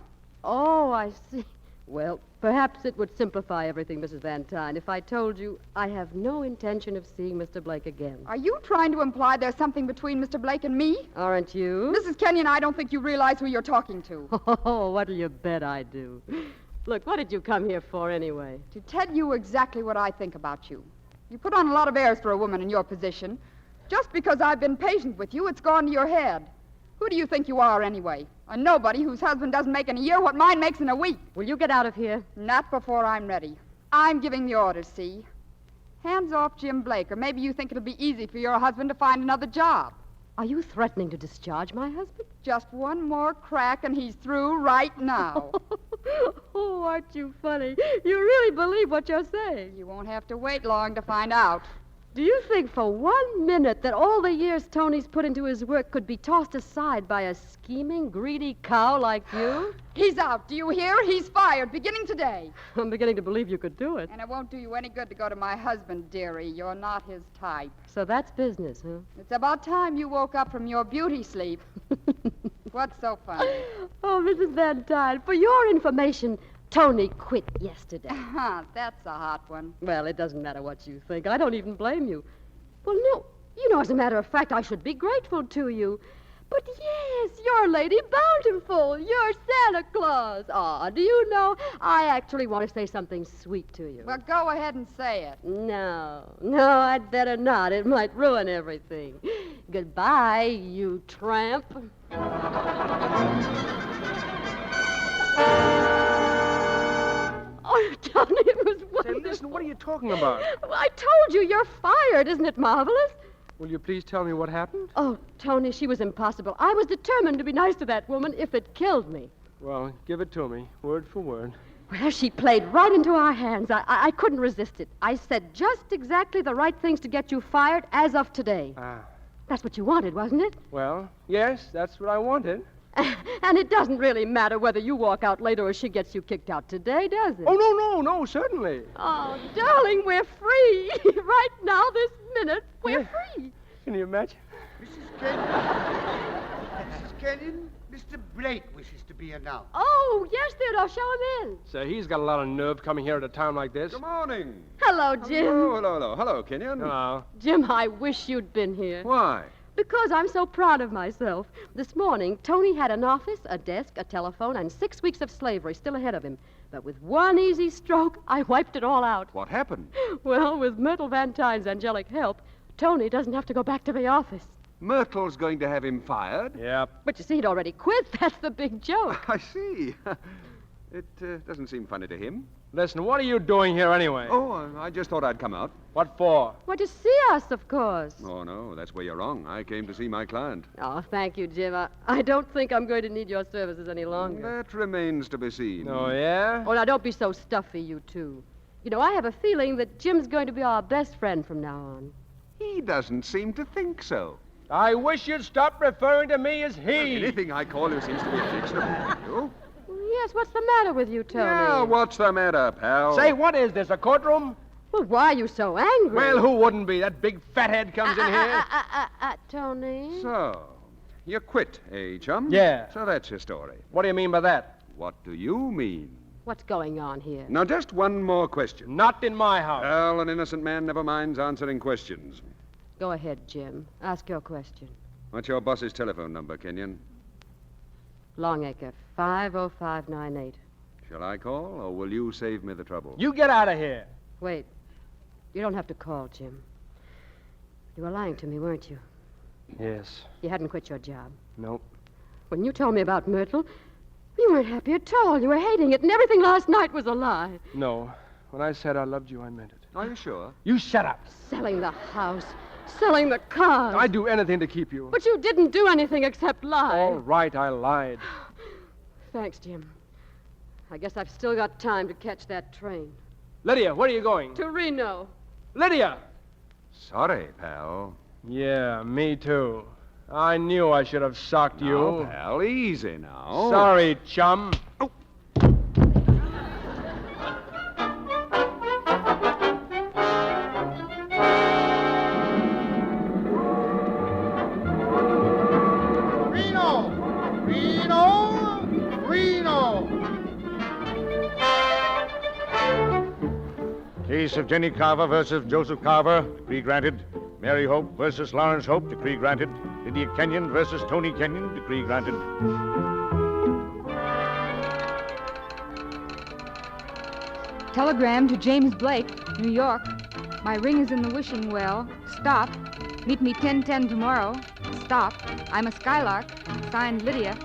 Oh, I see. Well, perhaps it would simplify everything, Mrs. Van Tyne, if I told you I have no intention of seeing Mr. Blake again. Are you trying to imply there's something between Mr. Blake and me? Aren't you? Mrs. Kenyon, I don't think you realize who you're talking to. Oh, what'll you bet I do? Look, what did you come here for anyway? To tell you exactly what I think about you. You put on a lot of airs for a woman in your position. Just because I've been patient with you, it's gone to your head. Who do you think you are, anyway? A nobody whose husband doesn't make in a year what mine makes in a week. Will you get out of here? Not before I'm ready. I'm giving the orders, see? Hands off Jim Blake, or maybe you think it'll be easy for your husband to find another job. Are you threatening to discharge my husband? Just one more crack and he's through right now. Oh, aren't you funny? You really believe what you're saying. You won't have to wait long to find out. Do you think for 1 minute that all the years Tony's put into his work could be tossed aside by a scheming, greedy cow like you? He's out. Do you hear? He's fired, beginning today. I'm beginning to believe you could do it. And it won't do you any good to go to my husband, dearie. You're not his type. So that's business, huh? It's about time you woke up from your beauty sleep. What's so funny? Oh, Mrs. Van Dyne, for your information, Tony quit yesterday. That's a hot one. Well, it doesn't matter what you think. I don't even blame you. Well, no. You know, as a matter of fact, I should be grateful to you. But yes, you're Lady Bountiful. You're Santa Claus. Do you know, I actually want to say something sweet to you. Well, go ahead and say it. No, I'd better not. It might ruin everything. Goodbye, you tramp. Oh, Tony, it was wonderful. Say, listen, what are you talking about? Well, I told you, you're fired. Isn't it marvelous? Will you please tell me what happened? Oh, Tony, she was impossible. I was determined to be nice to that woman if it killed me. Well, give it to me, word for word. Well, she played right into our hands. I couldn't resist it. I said just exactly the right things to get you fired as of today. That's what you wanted, wasn't it? Well, yes, that's what I wanted. And it doesn't really matter whether you walk out later or she gets you kicked out today, does it? Oh, no, certainly. Oh, darling, we're free. Right now, this minute, we're free. Can you imagine? Mrs. Kenyon? Mrs. Kenyon, Mr. Blake wishes to be announced. Oh, yes, Theodore, show him in. Say, he's got a lot of nerve coming here at a time like this. Good morning. Hello, Jim. Hello, Kenyon. Hello. Jim, I wish you'd been here. Why? Because I'm so proud of myself. This morning, Tony had an office, a desk, a telephone, and 6 weeks of slavery still ahead of him. But with one easy stroke, I wiped it all out. What happened? Well, with Myrtle Van Tyne's angelic help, Tony doesn't have to go back to the office. Myrtle's going to have him fired? Yep. But you see, he'd already quit. That's the big joke. I see. It doesn't seem funny to him. Listen, what are you doing here anyway? Oh, I just thought I'd come out. What for? Well, to see us, of course. Oh, no, that's where you're wrong. I came to see my client. Oh, thank you, Jim. I don't think I'm going to need your services any longer. That remains to be seen. Oh, yeah? Oh, now, don't be so stuffy, you two. You know, I have a feeling that Jim's going to be our best friend from now on. He doesn't seem to think so. I wish you'd stop referring to me as he. Anything I call you seems to be fictional to you. Yes, what's the matter with you, Tony? Yeah, what's the matter, pal? Say, what is this, a courtroom? Well, why are you so angry? Well, who wouldn't be? That big fathead comes in here. Tony. So, you quit, eh, chum? Yeah. So that's your story. What do you mean by that? What do you mean? What's going on here? Now, just one more question. Not in my house. Well, an innocent man never minds answering questions. Go ahead, Jim. Ask your question. What's your boss's telephone number, Kenyon? Longacre, 50598. Shall I call, or will you save me the trouble? You get out of here. Wait. You don't have to call, Jim. You were lying to me, weren't you? Yes. You hadn't quit your job. Nope. When you told me about Myrtle, you weren't happy at all. You were hating it, and everything last night was a lie. No. When I said I loved you, I meant it. Are you sure? You shut up. Selling the house, selling the cars. I'd do anything to keep you. But you didn't do anything except lie. All right, I lied. Thanks, Jim. I guess I've still got time to catch that train. Lydia, where are you going? To Reno. Lydia! Sorry, pal. Yeah, me too. I knew I should have socked you. Now, pal, easy now. Sorry, chum. Oh. Case of Jenny Carver versus Joseph Carver, decree granted. Mary Hope versus Lawrence Hope, decree granted. Lydia Kenyon versus Tony Kenyon, decree granted. Telegram to James Blake, New York. My ring is in the wishing well. Stop. Meet me 10:10 tomorrow. Stop. I'm a Skylark. Signed, Lydia.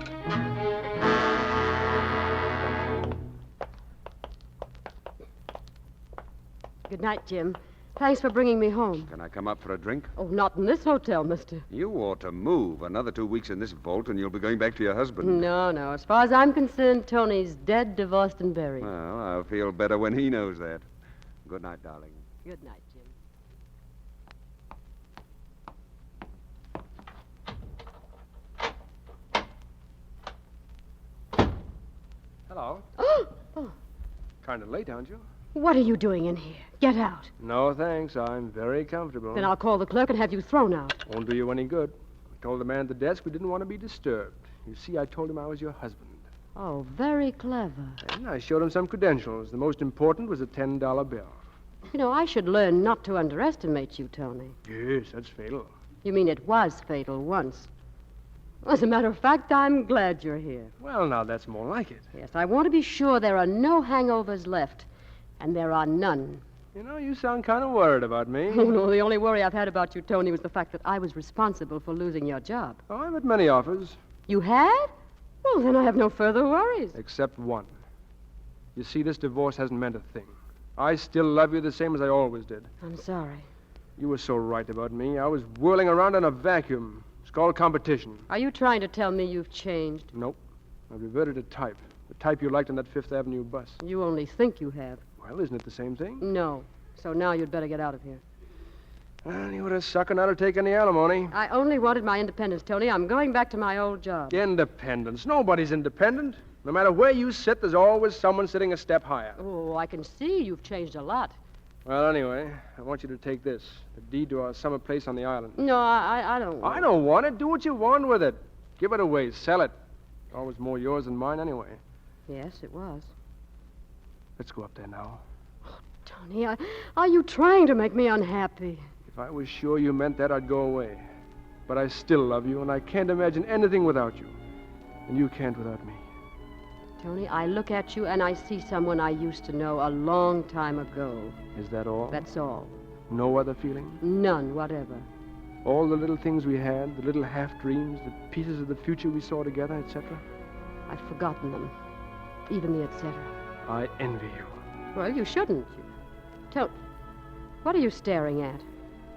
Good night, Jim. Thanks for bringing me home. Can I come up for a drink? Oh, not in this hotel, mister. You ought to move. Another 2 weeks in this vault, and you'll be going back to your husband. No. As far as I'm concerned, Tony's dead, divorced, and buried. Well, I'll feel better when he knows that. Good night, darling. Good night, Jim. Hello. Oh. Kind of late, aren't you? What are you doing in here? Get out. No, thanks. I'm very comfortable. Then I'll call the clerk and have you thrown out. Won't do you any good. I told the man at the desk we didn't want to be disturbed. You see, I told him I was your husband. Oh, very clever. And I showed him some credentials. The most important was a $10 bill. You know, I should learn not to underestimate you, Tony. Yes, that's fatal. You mean it was fatal once? As a matter of fact, I'm glad you're here. Well, now, that's more like it. Yes, I want to be sure there are no hangovers left. And there are none. You know, you sound kind of worried about me. Oh, no, the only worry I've had about you, Tony, was the fact that I was responsible for losing your job. Oh, I've had many offers. You had? Well, then I have no further worries. Except one. You see, this divorce hasn't meant a thing. I still love you the same as I always did. I'm sorry. You were so right about me. I was whirling around in a vacuum. It's called competition. Are you trying to tell me you've changed? Nope. I've reverted to type. The type you liked on that Fifth Avenue bus. You only think you have. Well, isn't it the same thing? No. So now you'd better get out of here. Well, you were a sucker not to take any alimony. I only wanted my independence, Tony. I'm going back to my old job. Independence. Nobody's independent. No matter where you sit, there's always someone sitting a step higher. Oh, I can see you've changed a lot. Well, anyway, I want you to take this. The deed to our summer place on the island. No, I don't want I don't want it. Do what you want with it. Give it away. Sell it. It's always more yours than mine anyway. Yes, it was. Let's go up there now. Tony, are you trying to make me unhappy? If I was sure you meant that, I'd go away. But I still love you, and I can't imagine anything without you. And you can't without me. Tony, I look at you and I see someone I used to know a long time ago. Is that all? That's all. No other feeling? None whatever. All the little things we had, the little half-dreams, the pieces of the future we saw together, etc.? I've forgotten them. Even the etc. I envy you. Well, you shouldn't. What are you staring at?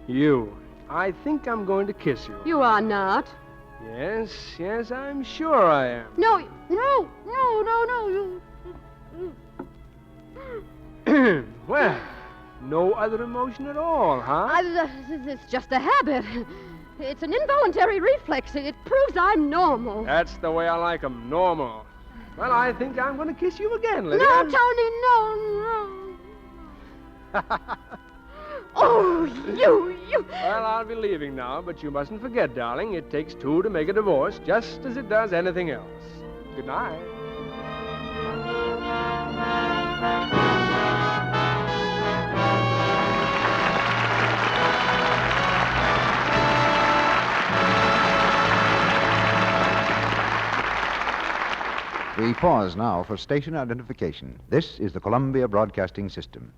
You. I think I'm going to kiss you. You are not. Yes, I'm sure I am. No. Well, no other emotion at all, huh? It's just a habit. It's an involuntary reflex. It proves I'm normal. That's the way I like 'em, normal. Well, I think I'm going to kiss you again, Lydia. No, Tony, no. Oh, you. Well, I'll be leaving now, but you mustn't forget, darling, it takes two to make a divorce, just as it does anything else. Good night. We pause now for station identification. This is the Columbia Broadcasting System.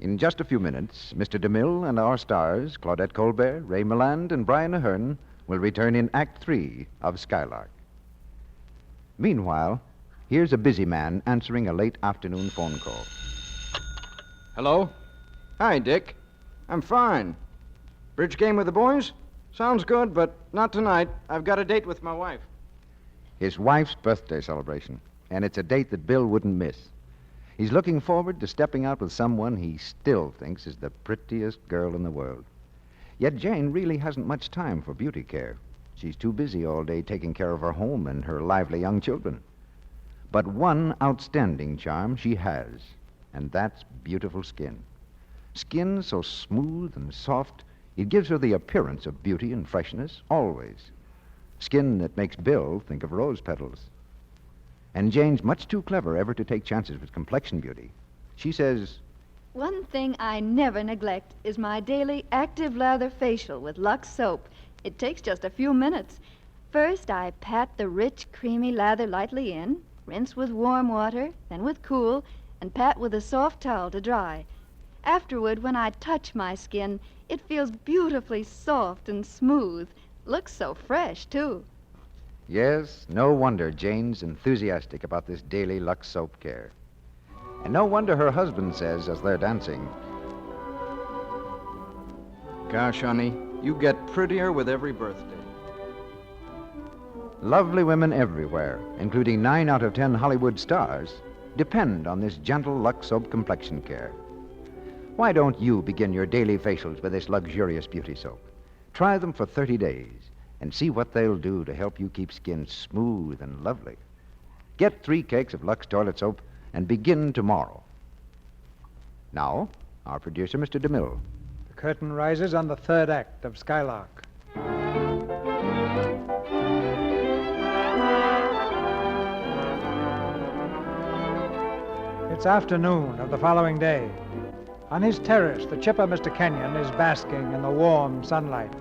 In just a few minutes, Mr. DeMille and our stars, Claudette Colbert, Ray Milland, and Brian Ahern, will return in Act 3 of Skylark. Meanwhile, here's a busy man answering a late afternoon phone call. Hello? Hi, Dick. I'm fine. Bridge game with the boys? Sounds good, but not tonight. I've got a date with my wife. His wife's birthday celebration, and it's a date that Bill wouldn't miss. He's looking forward to stepping out with someone he still thinks is the prettiest girl in the world. Yet Jane really hasn't much time for beauty care. She's too busy all day taking care of her home and her lively young children. But one outstanding charm she has, and that's beautiful skin. Skin so smooth and soft, it gives her the appearance of beauty and freshness, always. Skin that makes Bill think of rose petals. And Jane's much too clever ever to take chances with complexion beauty. She says, one thing I never neglect is my daily active lather facial with Lux soap. It takes just a few minutes. First, I pat the rich, creamy lather lightly in, rinse with warm water, then with cool, and pat with a soft towel to dry. Afterward, when I touch my skin, it feels beautifully soft and smooth. Looks so fresh, too. yes, no wonder Jane's enthusiastic about this daily Lux soap care. And no wonder her husband says as they're dancing, Gosh, honey, you get prettier with every birthday. lovely women everywhere, including 9 out of 10 Hollywood stars, depend on this gentle Lux soap complexion care. Why don't you begin your daily facials with this luxurious beauty soap? Try them for 30 days and see what they'll do to help you keep skin smooth and lovely. Get 3 cakes of Lux toilet soap and begin tomorrow. Now, our producer, Mr. DeMille. The curtain rises on the 3rd act of Skylark. It's afternoon of the following day. On his terrace, the chipper Mr. Kenyon is basking in the warm sunlight.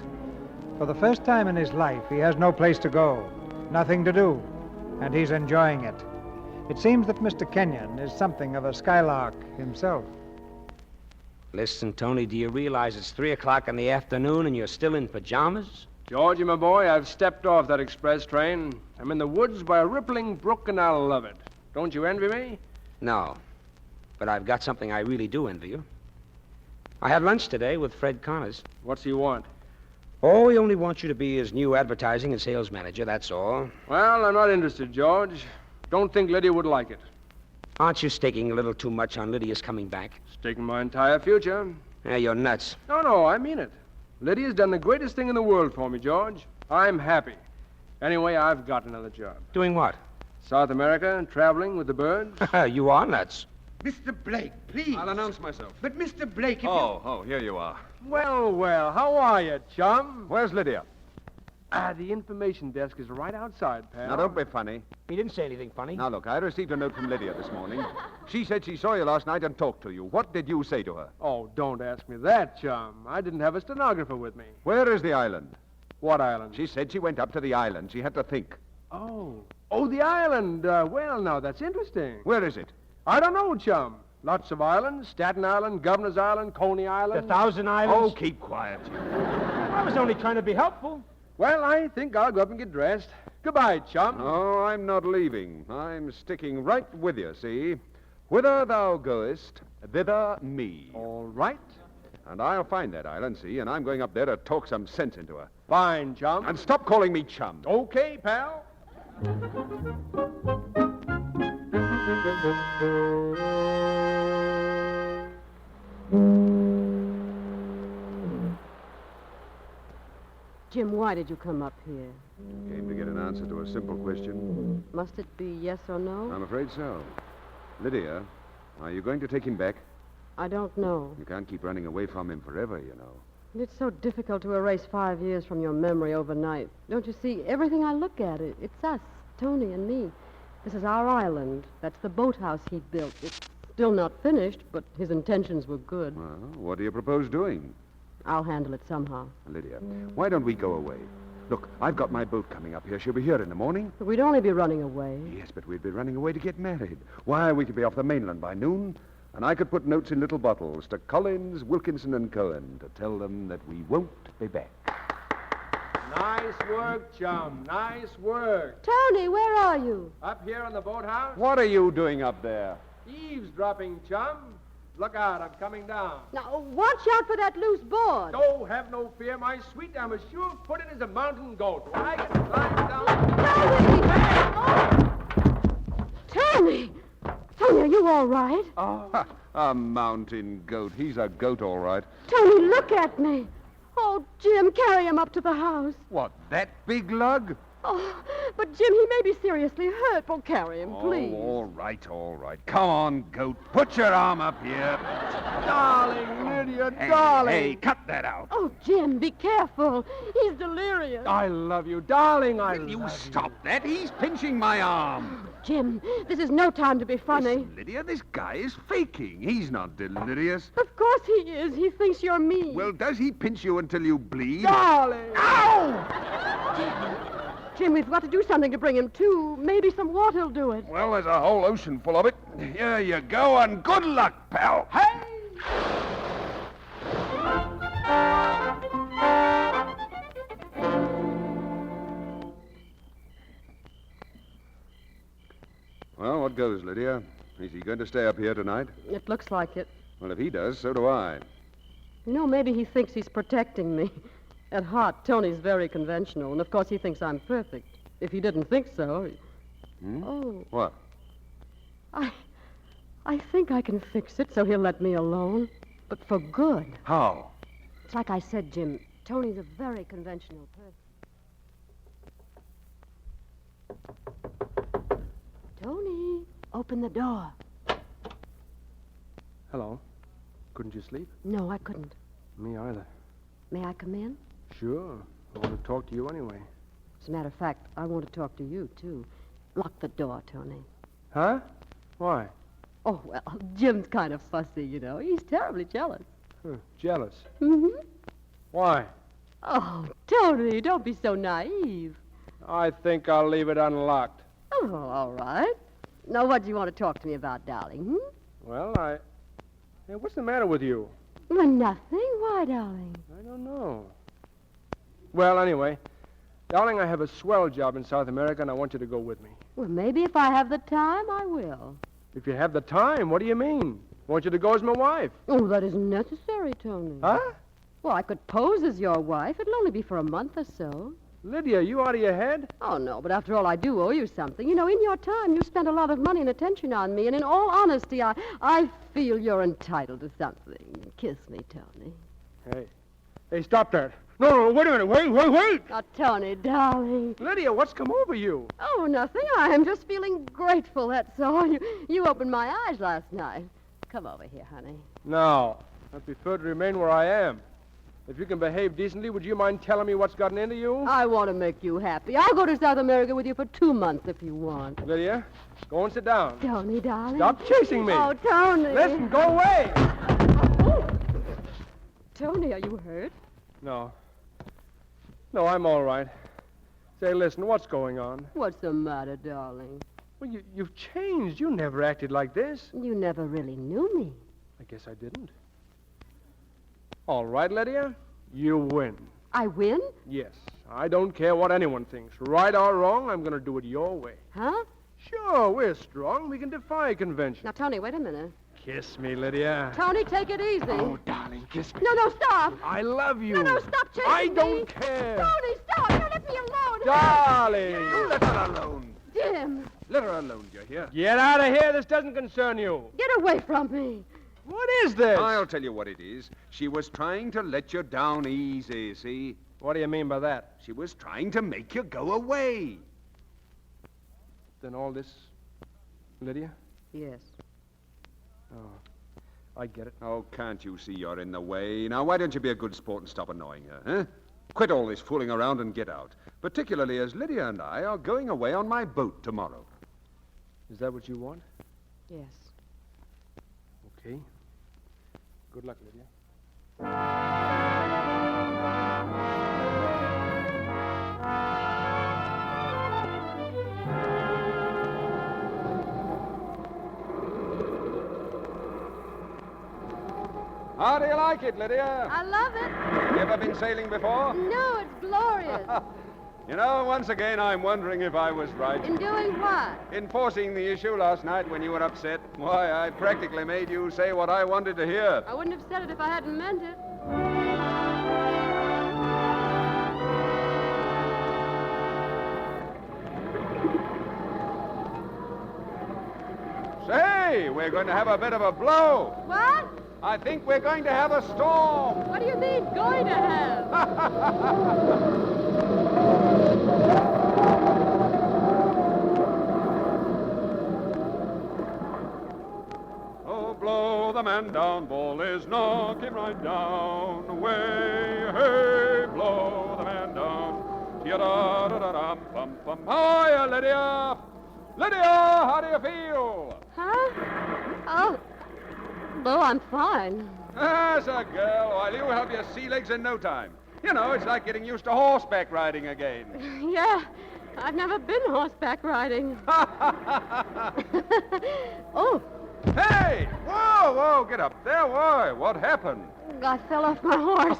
For the first time in his life, he has no place to go, nothing to do, and he's enjoying it. It seems that Mr. Kenyon is something of a Skylark himself. Listen, Tony, do you realize it's 3 o'clock in the afternoon and you're still in pajamas? Georgie, my boy, I've stepped off that express train. I'm in the woods by a rippling brook, and I love it. Don't you envy me? No. But I've got something I really do envy you. I had lunch today with Fred Connors. What's he want? Oh, he only wants you to be his new advertising and sales manager, that's all. Well, I'm not interested, George. Don't think Lydia would like it. Aren't you staking a little too much on Lydia's coming back? Staking my entire future. Yeah, you're nuts. No, I mean it. Lydia's done the greatest thing in the world for me, George. I'm happy. Anyway, I've got another job. Doing what? South America and traveling with the birds. You are nuts. Mr. Blake, please. I'll announce myself. But, Mr. Blake, if Oh, here you are. Well, how are you, chum? Where's Lydia? The information desk is right outside, pal. Now, don't be funny. He didn't say anything funny. Now, look, I received a note from Lydia this morning. She said she saw you last night and talked to you. What did you say to her? Oh, don't ask me that, chum. I didn't have a stenographer with me. Where is the island? What island? She said she went up to the island. She had to think. Oh, the island. Well, now, that's interesting. Where is it? I don't know, chum. Lots of islands. Staten Island, Governor's Island, Coney Island. 1,000 Islands. Oh, keep quiet, you. I was only trying to be helpful. Well, I think I'll go up and get dressed. Goodbye, chum. Oh, I'm not leaving. I'm sticking right with you, see? Whither thou goest, thither me. All right. And I'll find that island, see, and I'm going up there to talk some sense into her. Fine, chum. And stop calling me chum. Okay, pal. Jim, why did you come up here? Came to get an answer to a simple question. Must it be yes or no? I'm afraid so. Lydia, are you going to take him back? I don't know. You can't keep running away from him forever, you know. It's so difficult to erase 5 years from your memory overnight. Don't you see? Everything I look at, it's us, Tony and me. This is our island. That's the boathouse he built. It's still not finished, but his intentions were good. Well, what do you propose doing? I'll handle it somehow. Lydia, why don't we go away? Look, I've got my boat coming up here. She'll be here in the morning. But we'd only be running away. Yes, but we'd be running away to get married. Why, we could be off the mainland by noon, and I could put notes in little bottles to Collins, Wilkinson, and Cohen to tell them that we won't be back. Nice work, chum. Nice work. Tony, where are you? Up here on the boathouse? What are you doing up there? Eavesdropping, chum. Look out, I'm coming down. Now, watch out for that loose board. Oh, have no fear, my sweet. I'm as sure footed as a mountain goat. I can climb down. Tony! Tony, are you all right? Oh, a mountain goat. He's a goat, all right. Tony, look at me. Oh, Jim, carry him up to the house. What, that big lug? Oh, but Jim, he may be seriously hurt. Well, carry him, please. Oh, all right. Come on, goat. Put your arm up here. Darling, Lydia, darling. Hey, cut that out. Oh, Jim, be careful. He's delirious. I love you, darling. Will you stop that? He's pinching my arm. Jim, this is no time to be funny. Listen, Lydia, this guy is faking. He's not delirious. Of course he is. He thinks you're me. Well, does he pinch you until you bleed? Darling! Ow! Jim, we've got to do something to bring him to. Maybe some water will do it. Well, there's a whole ocean full of it. Here you go, and good luck, pal. Hey! Well, what goes, Lydia? Is he going to stay up here tonight? It looks like it. Well, if he does, so do I. You know, maybe he thinks he's protecting me. At heart, Tony's very conventional, and of course he thinks I'm perfect. If he didn't think so... Oh. What? I think I can fix it so he'll let me alone. But for good. How? It's like I said, Jim. Tony's a very conventional person. Tony, open the door. Hello. Couldn't you sleep? No, I couldn't. Me either. May I come in? Sure. I want to talk to you anyway. As a matter of fact, I want to talk to you, too. Lock the door, Tony. Huh? Why? Oh, well, Jim's kind of fussy, you know. He's terribly jealous. Jealous? Mm-hmm. Why? Oh, Tony, don't be so naive. I think I'll leave it unlocked. Oh, all right. Now, what do you want to talk to me about, darling? Well, Hey, what's the matter with you? Well, nothing. Why, darling? I don't know. Well, anyway, darling, I have a swell job in South America, and I want you to go with me. Well, maybe if I have the time, I will. If you have the time, what do you mean? I want you to go as my wife. Oh, that isn't necessary, Tony. Huh? Well, I could pose as your wife. It'll only be for a month or so. Lydia, you out of your head? Oh, no, but after all, I do owe you something. You know, in your time, you spent a lot of money and attention on me, and in all honesty, I feel you're entitled to something. Kiss me, Tony. Hey, stop that. No, wait a minute. Wait. Oh, Tony, darling. Lydia, what's come over you? Oh, nothing. I am just feeling grateful, that's all. You opened my eyes last night. Come over here, honey. No, I prefer to remain where I am. If you can behave decently, would you mind telling me what's gotten into you? I want to make you happy. I'll go to South America with you for 2 months if you want. Lydia, go and sit down. Tony, darling. Stop chasing me. Oh, Tony. Listen, go away. Oh. Tony, are you hurt? No, I'm all right. Say, listen, what's going on? What's the matter, darling? Well, you've changed. You never acted like this. You never really knew me. I guess I didn't. All right, Lydia, you win. I win? Yes. I don't care what anyone thinks. Right or wrong, I'm going to do it your way. Huh? Sure, we're strong. We can defy convention. Now, Tony, wait a minute. Kiss me, Lydia. Tony, take it easy. Oh, darling, kiss me. No, stop. I love you. No, stop chasing I me. don't care. Tony, stop. No, let me alone. Darling. You let her alone. Jim. Let her alone, do you hear? Get out of here. This doesn't concern you. Get away from me. What is this? I'll tell you what it is. She was trying to let you down easy, see? What do you mean by that? She was trying to make you go away. Then all this, Lydia? Yes. Oh, I get it. Oh, can't you see you're in the way? Now, why don't you be a good sport and stop annoying her, huh? Quit all this fooling around and get out. Particularly as Lydia and I are going away on my boat tomorrow. Is that what you want? Yes. Okay. Good luck, Lydia. How do you like it, Lydia? I love it. You ever been sailing before? No, it's glorious. You know, once again, I'm wondering if I was right. In doing what? In forcing the issue last night when you were upset. Why, I practically made you say what I wanted to hear. I wouldn't have said it if I hadn't meant it. Say, we're going to have a bit of a blow. What? I think we're going to have a storm. What do you mean, going to have? Oh, blow the man down, ball is knock him right down. Away, hey, blow the man down. Tee-da-da-da-dum, pum, pum. How are you, Lydia? Lydia, how do you feel? Huh? Oh, I'm fine. That's a girl. Well, you'll have your sea legs in no time. You know, it's like getting used to horseback riding again. Yeah, I've never been horseback riding. Oh. Hey! Whoa, get up there. Why? What happened? I fell off my horse.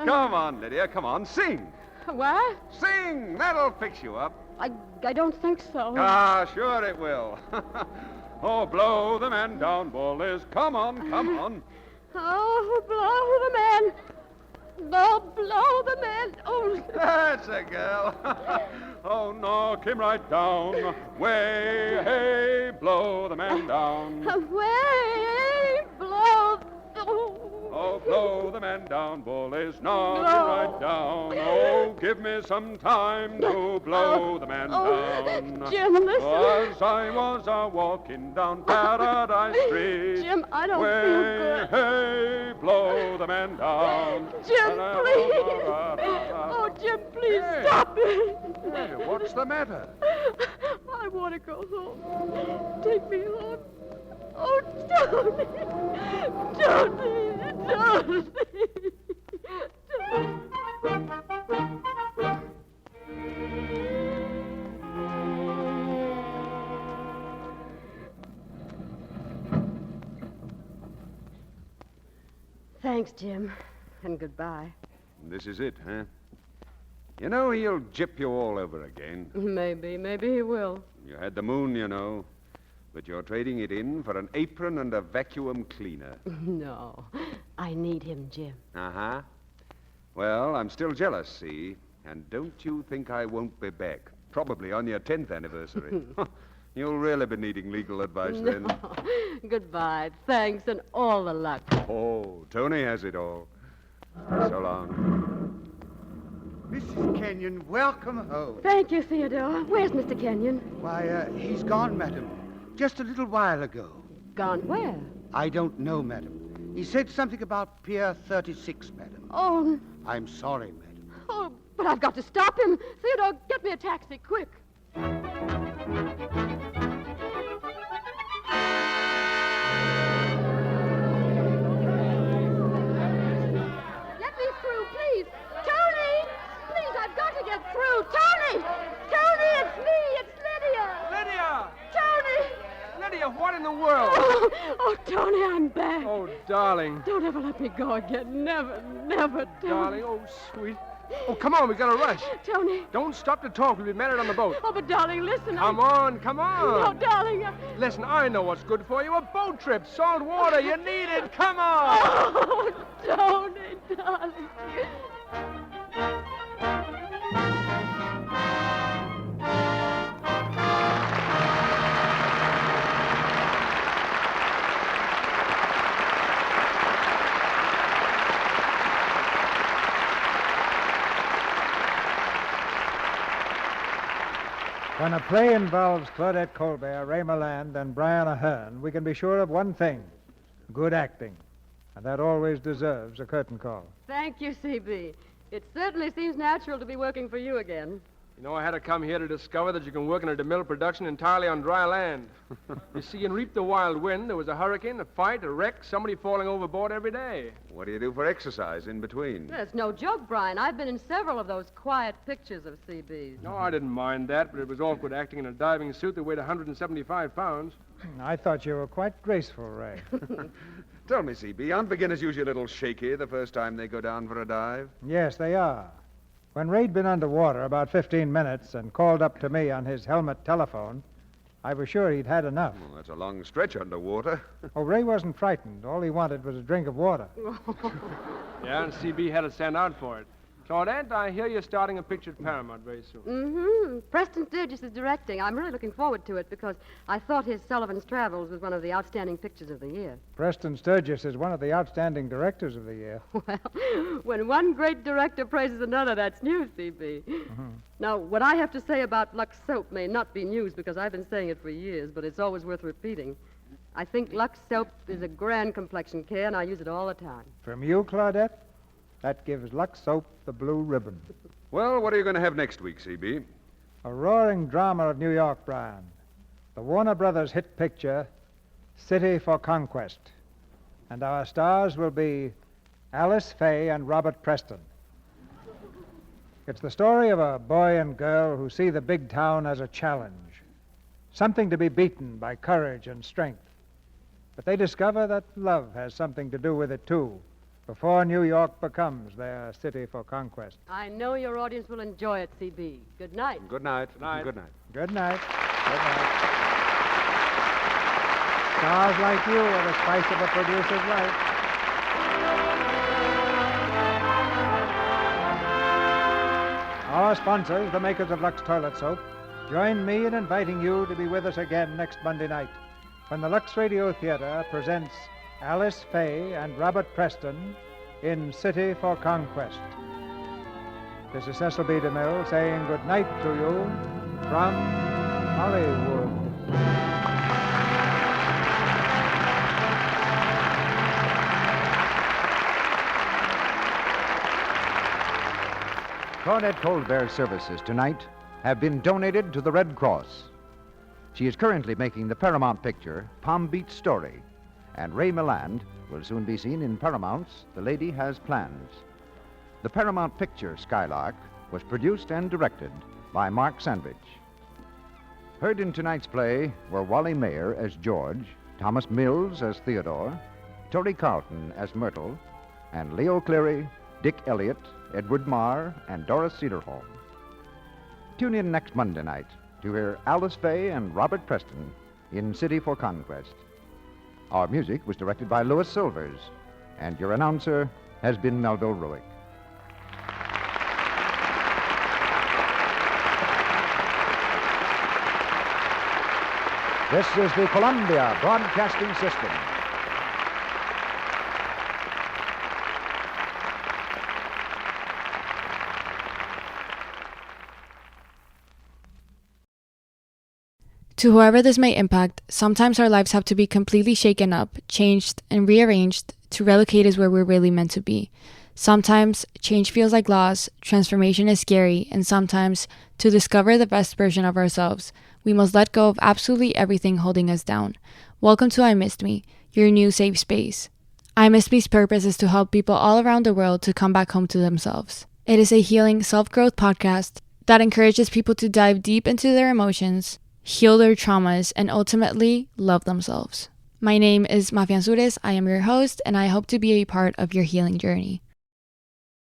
Come on, Lydia, come on, sing. What? Sing! That'll fix you up. I don't think so. Ah, sure it will. Oh, blow the man down, bullies. Come on. Oh, blow the man. Oh, blow the man. Oh. That's a girl. Oh, knock him right down. Way, hey, blow the man down. Way, blow. Oh, blow the man down, bullies. Knock him right down. Oh, give me some time to blow the man down. Jim, listen. As I was walking down Paradise Street. Jim, I don't feel good. Hey, blow the man down. Jim, please. Oh, Jim, please stop it. Hey, what's the matter? I want to go home. Take me home. Oh, Tony. Thanks, Jim. And goodbye. This is it, huh? You know, he'll gyp you all over again. Maybe he will. You had the moon, you know. But you're trading it in for an apron and a vacuum cleaner. No. I need him, Jim. Uh-huh. Well, I'm still jealous, see? And don't you think I won't be back. Probably on your 10th anniversary. You'll really be needing legal advice then. Goodbye. Thanks and all the luck. Oh, Tony has it all. So long. Mrs. Kenyon, welcome home. Thank you, Theodore. Where's Mr. Kenyon? Why, he's gone, madam. Just a little while ago. Gone where? I don't know, madam. He said something about Pier 36, madam. Oh. I'm sorry, madam. Oh, but I've got to stop him. Theodore, get me a taxi, quick. Through. Tony! Tony, it's me! It's Lydia! Lydia! Tony! Lydia, what in the world? Oh, Tony, I'm back. Oh, darling. Don't ever let me go again. Never, Tony. Darling, oh, sweet. Oh, come on, we gotta rush. Tony. Don't stop to talk. We'll be married on the boat. Oh, but darling, listen. Come on. No, darling. Listen, I know what's good for you. A boat trip, salt water. You need it. Come on. Oh, Tony, darling. When a play involves Claudette Colbert, Ray Milland, and Brian Ahern, we can be sure of one thing: good acting. And that always deserves a curtain call. Thank you, C.B. It certainly seems natural to be working for you again. You know, I had to come here to discover that you can work in a DeMille production entirely on dry land. You see, in Reap the Wild Wind, there was a hurricane, a fight, a wreck, somebody falling overboard every day. What do you do for exercise in between? That's no joke, Brian. I've been in several of those quiet pictures of C.B.'s. No, I didn't mind that, but it was awkward acting in a diving suit that weighed 175 pounds. I thought you were quite graceful, Ray. Tell me, C.B., aren't beginners usually a little shaky the first time they go down for a dive? Yes, they are. When Ray'd been underwater about 15 minutes and called up to me on his helmet telephone, I was sure he'd had enough. Well, that's a long stretch underwater. Oh, Ray wasn't frightened. All he wanted was a drink of water. Yeah, and CB had to stand out for it. Claudette, I hear you're starting a picture at Paramount very soon. Mm-hmm. Preston Sturgis is directing. I'm really looking forward to it because I thought his Sullivan's Travels was one of the outstanding pictures of the year. Preston Sturgis is one of the outstanding directors of the year. Well, when one great director praises another, that's news, C.B. Mm-hmm. Now, what I have to say about Lux Soap may not be news because I've been saying it for years, but it's always worth repeating. I think Lux Soap is a grand complexion care, and I use it all the time. From you, Claudette? That gives Lux Soap the blue ribbon. Well, what are you going to have next week, C.B.? A roaring drama of New York, Brian. The Warner Brothers hit picture, City for Conquest. And our stars will be Alice Faye and Robert Preston. It's the story of a boy and girl who see the big town as a challenge, something to be beaten by courage and strength. But they discover that love has something to do with it, too, before New York becomes their city for conquest. I know your audience will enjoy it, C.B. Good night. Good night. Good night. Good night. Good night. Good night. Stars like you are the spice of a producer's life. Our sponsors, the makers of Lux Toilet Soap, join me in inviting you to be with us again next Monday night when the Lux Radio Theater presents Alice Faye and Robert Preston in City for Conquest. This is Cecil B. DeMille saying good night to you from Hollywood. Claudette Colbert's services tonight have been donated to the Red Cross. She is currently making the Paramount picture, Palm Beach Story, and Ray Milland will soon be seen in Paramount's The Lady Has Plans. The Paramount picture, Skylark, was produced and directed by Mark Sandvich. Heard in tonight's play were Wally Mayer as George, Thomas Mills as Theodore, Torrey Carlton as Myrtle, and Leo Cleary, Dick Elliott, Edward Marr, and Doris Cederholm. Tune in next Monday night to hear Alice Faye and Robert Preston in City for Conquest. Our music was directed by Louis Silvers, and your announcer has been Melville Ruick. This is the Columbia Broadcasting System. To whoever this may impact, sometimes our lives have to be completely shaken up, changed, and rearranged to relocate us where we're really meant to be. Sometimes change feels like loss, transformation is scary, and sometimes, to discover the best version of ourselves, we must let go of absolutely everything holding us down. Welcome to I Missed Me, your new safe space. I Missed Me's purpose is to help people all around the world to come back home to themselves. It is a healing self-growth podcast that encourages people to dive deep into their emotions, heal their traumas, and ultimately love themselves. My name is Mafian Sures. I am your host, and I hope to be a part of your healing journey.